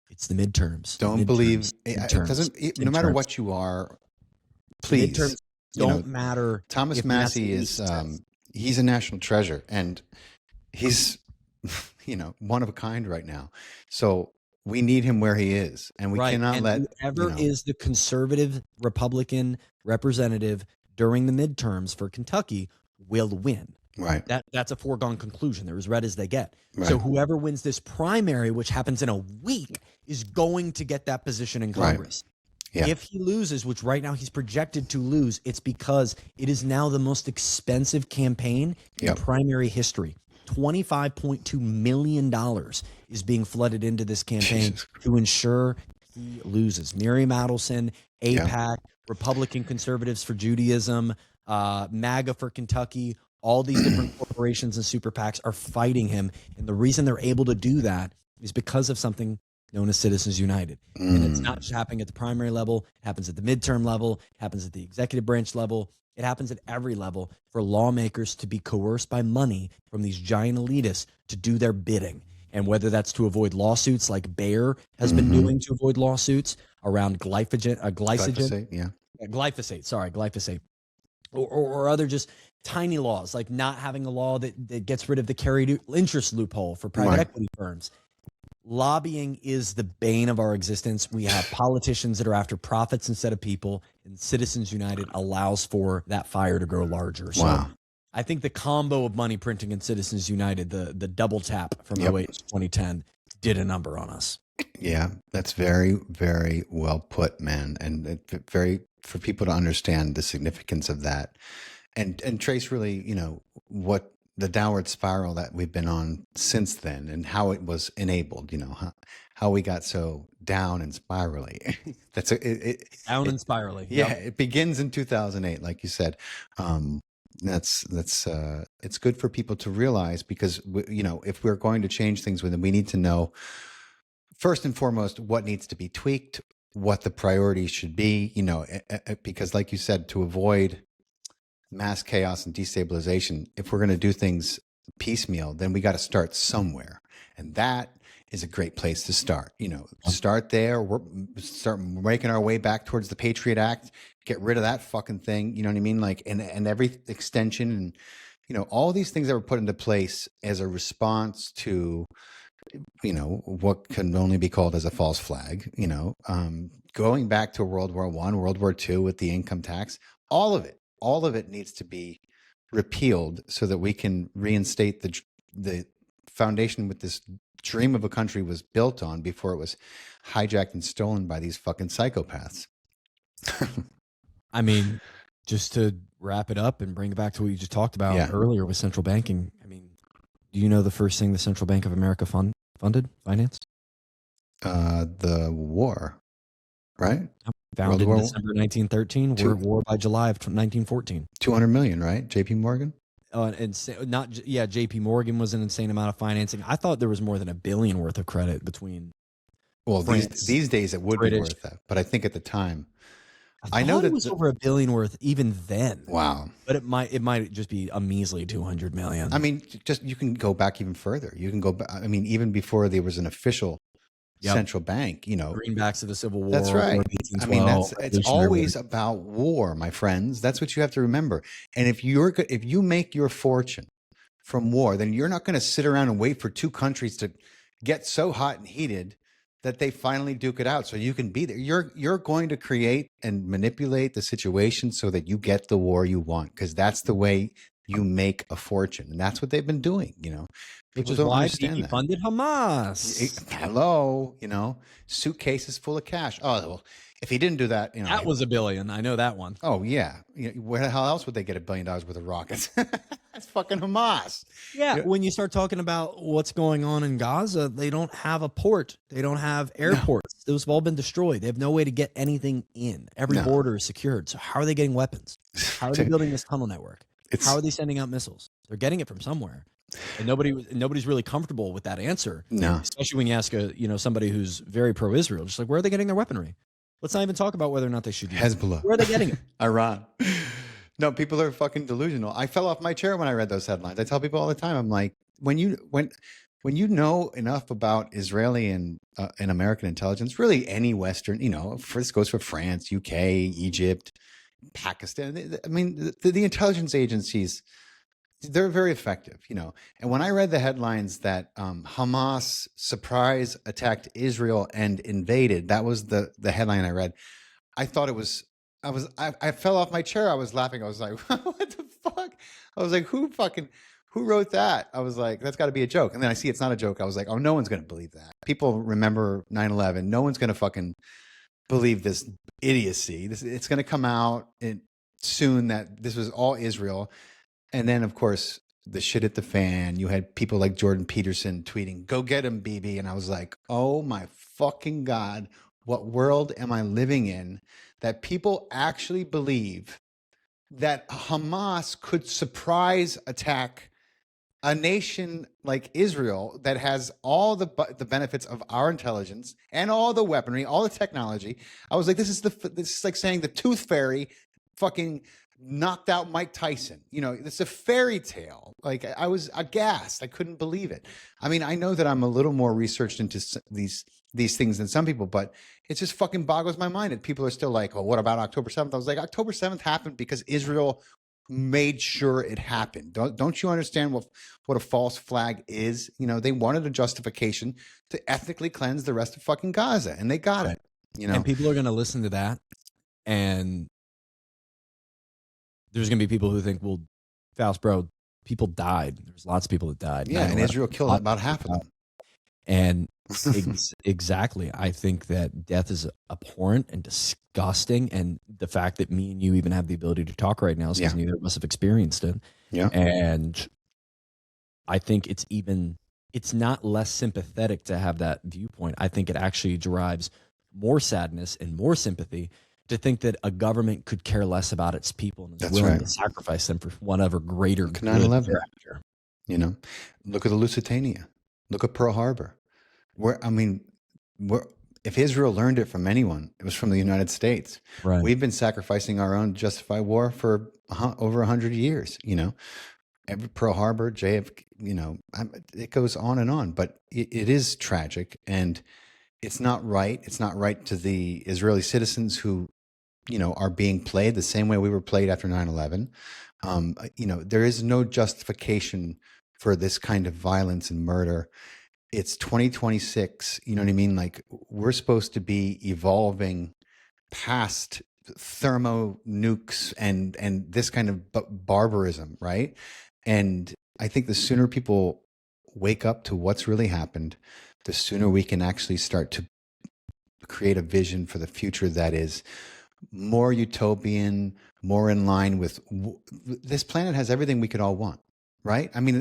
it's the midterms.
Don't believe it doesn't. No matter
midterms.
what you are, please.
Midterms don't matter.
Thomas
if
Massey is he's a national treasure, and he's one of a kind right now. So we need him where he is, and we cannot
and
let
whoever is the conservative Republican representative during the midterms for Kentucky will win.
Right.
That's a foregone conclusion. They're as red as they get.
Right.
So whoever wins this primary, which happens in a week, is going to get that position in Congress.
Yeah.
If he loses, which right now he's projected to lose, it's because it is now the most expensive campaign in primary history. $25.2 million is being flooded into this campaign to ensure he loses. Miriam Adelson, AIPAC, Republican Conservatives for Judaism, MAGA for Kentucky, all these different corporations and super PACs are fighting him. And the reason they're able to do that is because of something known as Citizens United. And it's not just happening at the primary level. It happens at the midterm level. It happens at the executive branch level. It happens at every level for lawmakers to be coerced by money from these giant elitists to do their bidding. And whether that's to avoid lawsuits like Bayer has been doing to avoid lawsuits around glyphosate, or other just tiny laws, like not having a law that gets rid of the carried interest loophole for private equity firms. Lobbying is the bane of our existence. We have politicians that are after profits instead of people, and Citizens United allows for that fire to grow larger. So I think the combo of money printing and Citizens United, the double tap from 08 to 2010, did a number on us.
Yeah, that's very, very well put, man. And very for people to understand the significance of that and trace really, what the downward spiral that we've been on since then and how it was enabled, how we got so down and spirally.
Down and spirally.
Yeah, it begins in 2008, like you said. That's it's good for people to realize because if we're going to change things with them, we need to know first and foremost what needs to be tweaked, what the priorities should be. Because like you said, to avoid mass chaos and destabilization, if we're going to do things piecemeal, then we got to start somewhere, and that is a great place to start. Start there. Start making our way back towards the Patriot Act. Get rid of that fucking thing. You know what I mean? Like, and every extension and all these things that were put into place as a response to what can only be called as a false flag. Going back to World War I, World War II with the income tax, all of it needs to be repealed so that we can reinstate the foundation with this dream of a country was built on before it was hijacked and stolen by these fucking psychopaths.
I mean, just to wrap it up and bring it back to what you just talked about earlier with central banking. I mean, do you know the first thing the Central Bank of America financed?
The war, right?
Founded in December 1913, war by July of 1914.
200 million, right? JP Morgan?
JP Morgan was an insane amount of financing. I thought there was more than $1 billion worth of credit between.
Well,
France,
these days it would be worth that, but I think at the time, I know that
it was over $1 billion worth even then.
Wow.
But it might just be a measly 200 million.
I mean, you can go back even further. You can go back. I mean, even before there was an official central bank,
greenbacks of the Civil War.
That's right. I mean, it's always about war, my friends. That's what you have to remember. And if you make your fortune from war, then you're not going to sit around and wait for two countries to get so hot and heated that they finally duke it out so you can be there. You're going to create and manipulate the situation so that you get the war you want, because that's the way you make a fortune. And that's what they've been doing,
Which
People
is
don't
why
understand
Bibi
that.
funded Hamas.
Hello, suitcases full of cash. Oh, well, if he didn't do that,
That was $1 billion. I know that one.
oh yeah, where the hell else would they get $1 billion worth of rockets? That's fucking Hamas.
Yeah, when you start talking about what's going on in Gaza, they don't have a port. They don't have airports. Those have all been destroyed. They have no way to get anything in. Every border is secured. So how are they getting weapons? How are they building this tunnel network? How are they sending out missiles? They're getting it from somewhere. And nobody's really comfortable with that answer.
No.
Especially when you ask somebody who's very pro-Israel, just like, where are they getting their weaponry? Let's not even talk about whether or not they should use
Hezbollah.
Where are they getting it?
Iran. No, people are fucking delusional. I fell off my chair when I read those headlines. I tell people all the time, I'm like, when you know enough about Israeli and American intelligence, really any Western, this goes for France, UK, Egypt, Pakistan. I mean, the intelligence agencies, they're very effective, And when I read the headlines that Hamas surprise attacked Israel and invaded, that was the headline I read. I thought it was. I fell off my chair. I was laughing. I was like, what the fuck? I was like, who wrote that? I was like, that's got to be a joke. And then I see it's not a joke. I was like, oh, no one's going to believe that. People remember 9/11. No one's going to fucking believe this idiocy. It's going to come out soon that this was all Israel. And then, of course, the shit at the fan. You had people like Jordan Peterson tweeting, go get him, Bibi. And I was like, oh my fucking God, what world am I living in that people actually believe that Hamas could surprise attack a nation like Israel that has all the benefits of our intelligence and all the weaponry, all the technology. I was like, this is like saying the Tooth Fairy fucking knocked out Mike Tyson. It's a fairy tale. Like, I was aghast. I couldn't believe it. I mean, I know that I'm a little more researched into these things than some people, but it just fucking boggles my mind that people are still like, oh, what about October 7th? I was like, October 7th happened because Israel made sure it happened. Don't you understand what a false flag is? They wanted a justification to ethnically cleanse the rest of fucking Gaza, and they got it.
And people are going to listen to that, and there's going to be people who think, well, Faust, bro, people died. There's lots of people that died.
Yeah, and Israel killed about half of them.
And exactly, I think that death is abhorrent and disgusting. And the fact that me and you even have the ability to talk right now is because neither of us have experienced it.
Yeah.
And I think it's not less sympathetic to have that viewpoint. I think it actually derives more sadness and more sympathy to think that a government could care less about its people and is willing to sacrifice them for whatever greater good.
9/11. Look at the Lusitania. Look at Pearl Harbor. If Israel learned it from anyone, it was from the United States.
Right.
We've been sacrificing our own to justify war for over 100 years. Every Pearl Harbor, JFK. It goes on and on. But it is tragic, and it's not right. It's not right to the Israeli citizens who, are being played the same way we were played after 9/11. There is no justification for this kind of violence and murder. It's 2026. You know what I mean? Like, we're supposed to be evolving past thermo nukes and this kind of barbarism, right? And I think the sooner people wake up to what's really happened, the sooner we can actually start to create a vision for the future that is more utopian, more in line with this planet has everything we could all want, right? I mean,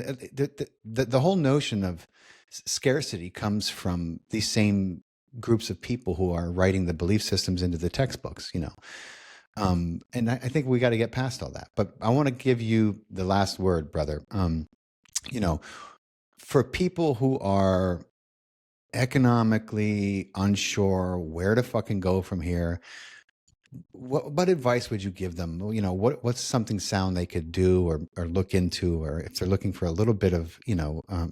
the whole notion of scarcity comes from these same groups of people who are writing the belief systems into the textbooks, and I think we got to get past all that. But I want to give you the last word, brother. For people who are economically unsure where to fucking go from here, what advice would you give them? What's something sound they could do or look into, or if they're looking for a little bit of,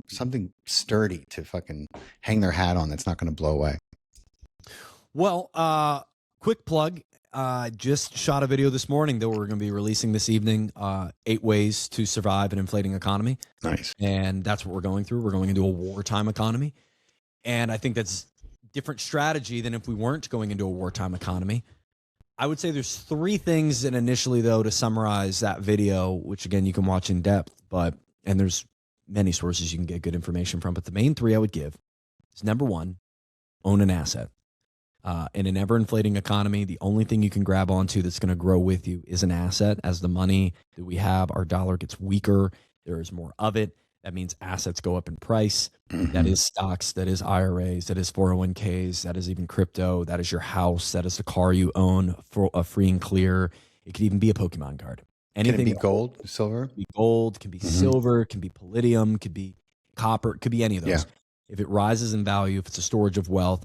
something sturdy to fucking hang their hat on that's not going to blow away?
Well, quick plug. Just shot a video this morning that we're going to be releasing this evening, 8 ways to survive an inflating economy.
Nice.
And that's what we're going through. We're going into a wartime economy. And I think that's different strategy than if we weren't going into a wartime economy. I would say there's three things, and initially though, to summarize that video, which again you can watch in depth, and there's many sources you can get good information from, but the main three I would give is number one, own an asset. In an ever-inflating economy, the only thing you can grab onto that's going to grow with you is an asset. As the money that we have, our dollar gets weaker, there is more of it. That means assets go up in price. That is stocks, that is IRAs, that is 401ks, that is even crypto, that is your house, that is the car you own for a free and clear. It could even be a Pokemon card. Anything.
Can it be gold, silver?
Can be gold, can be silver, can be palladium, could be copper, could be any of those.
Yeah.
If it rises in value, if it's a storage of wealth,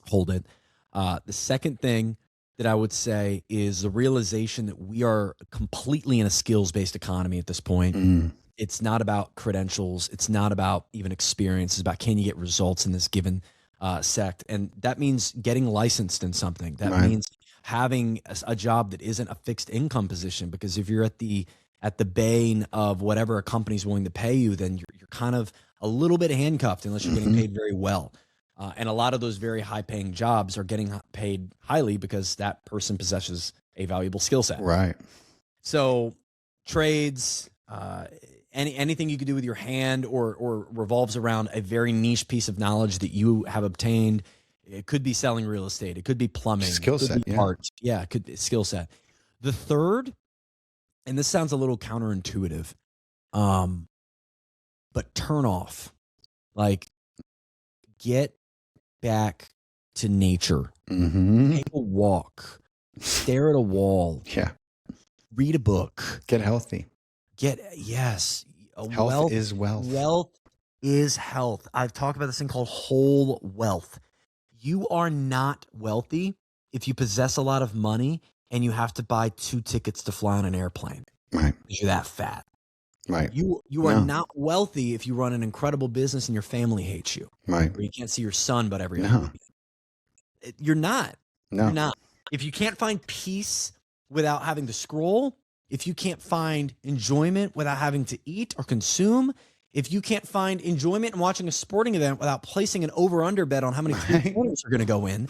hold it. The second thing that I would say is the realization that we are completely in a skills-based economy at this point. It's not about credentials. It's not about even experience. It's about, can you get results in this given sect? And that means getting licensed in something. That means having a job that isn't a fixed income position, because if you're at the bane of whatever a company's willing to pay you, then you're kind of a little bit handcuffed unless you're getting paid very well. And a lot of those very high-paying jobs are getting paid highly because that person possesses a valuable skill set.
Right.
So trades, anything you could do with your hand or revolves around a very niche piece of knowledge that you have obtained. It could be selling real estate. It could be plumbing.
Skill set.
Yeah. Art. Yeah, it could be skill set. The third, and this sounds a little counterintuitive, but turn off. Like, get back to nature. Take a walk. Stare at a wall.
Yeah.
Read a book.
Get healthy.
Health
is wealth.
Wealth is health. I've talked about this thing called whole wealth. You are not wealthy if you possess a lot of money and you have to buy 2 tickets to fly on an airplane.
Right.
Because you're that fat.
Right.
You are not wealthy if you run an incredible business and your family hates you.
Right.
Or you can't see your son but every other weekend. You're not.
No.
You're not. If you can't find peace without having to scroll, if you can't find enjoyment without having to eat or consume, if you can't find enjoyment in watching a sporting event without placing an over-under bet on how many points are going to go in,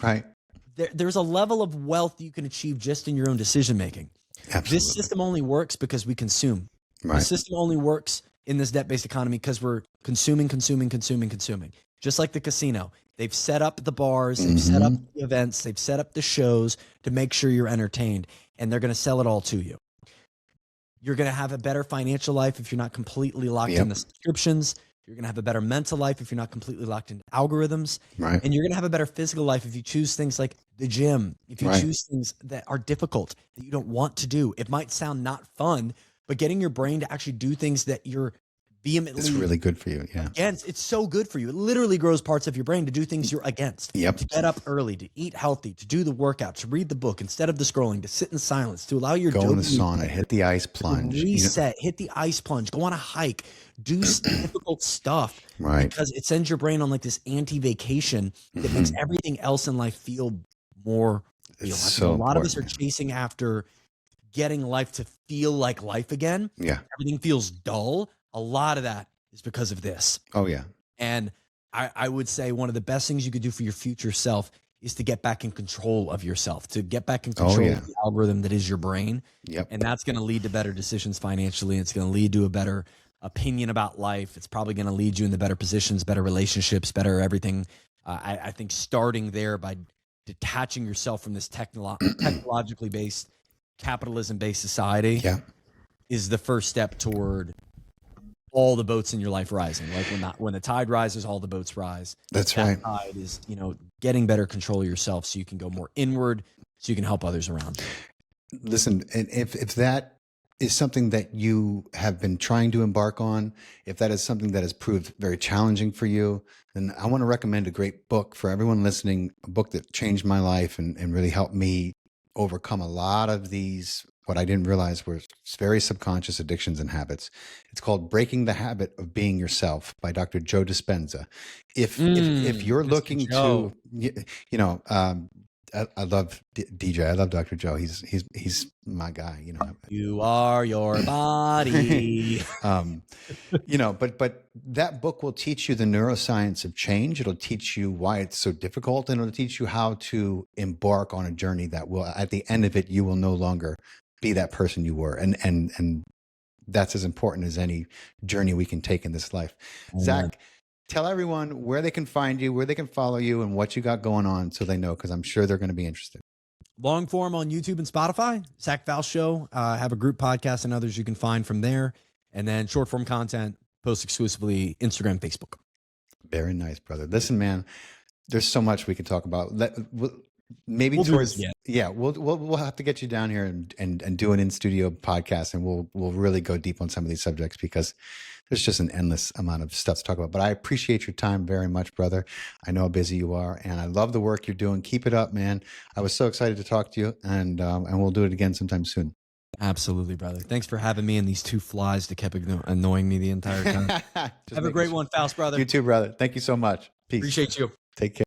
there's a level of wealth you can achieve just in your own decision-making.
Absolutely.
This system only works because we consume. The system only works in this debt-based economy because we're consuming. Just like the casino. They've set up the bars, they've set up the events, they've set up the shows to make sure you're entertained, and they're going to sell it all to you. You're going to have a better financial life if you're not completely locked in the subscriptions. You're going to have a better mental life if you're not completely locked into algorithms.
Right.
And you're going to have a better physical life if you choose things like the gym, if you choose things that are difficult, that you don't want to do. It might sound not fun, but getting your brain to actually do things that you're vehemently
it's really good for you. Yeah.
against, it's so good for you. It literally grows parts of your brain to do things you're against.
Yep.
To get up early, to eat healthy, to do the workout, to read the book instead of the scrolling, to sit in silence, to allow your
go in the sauna, hit the ice plunge,
reset, hit the ice plunge, go on a hike, do difficult stuff.
Right.
Because it sends your brain on like this anti-vacation that makes everything else in life feel more real.
So
a lot of us are chasing after getting life to feel like life again.
Yeah.
Everything feels dull. A lot of that is because of this.
Oh, yeah.
And I would say one of the best things you could do for your future self is to get back in control of yourself, to get back in control of the algorithm that is your brain.
Yep.
And that's going to lead to better decisions financially. It's going to lead to a better opinion about life. It's probably going to lead you into better positions, better relationships, better everything. I think starting there by detaching yourself from this technologically based, capitalism based society is the first step toward all the boats in your life rising. Like when the tide rises, all the boats rise.
That's right.
Tide is, getting better control of yourself so you can go more inward, so you can help others around.
Listen, and if that is something that you have been trying to embark on, if that is something that has proved very challenging for you, then I want to recommend a great book for everyone listening, a book that changed my life and really helped me overcome a lot of these, what I didn't realize were very subconscious addictions and habits. It's called Breaking the Habit of Being Yourself by Dr. Joe Dispenza. If you're looking to, I love DJ. I love Dr. Joe. He's my guy.
You are your body.
But that book will teach you the neuroscience of change. It'll teach you why it's so difficult, and it'll teach you how to embark on a journey that will, at the end of it, you will no longer be that person you were. And that's as important as any journey we can take in this life. Zach, tell everyone where they can find you, where they can follow you, and what you got going on so they know, because I'm sure they're going to be interested.
Long form on YouTube and Spotify, Zach Foust Show. Have a group podcast and others you can find from there. And then short form content, post exclusively Instagram, Facebook.
Very nice, brother. Listen, man, there's so much we could talk about. Maybe we'll we'll have to get you down here and do an in-studio podcast, and we'll really go deep on some of these subjects, because there's just an endless amount of stuff to talk about. But I appreciate your time very much, brother. I know how busy you are, and I love the work you're doing. Keep it up, man. I was so excited to talk to you, and we'll do it again sometime soon.
Absolutely, brother. Thanks for having me and these two flies that kept annoying me the entire time. Have a great one, Faust, brother.
You too, brother. Thank you so much. Peace.
Appreciate you.
Take care.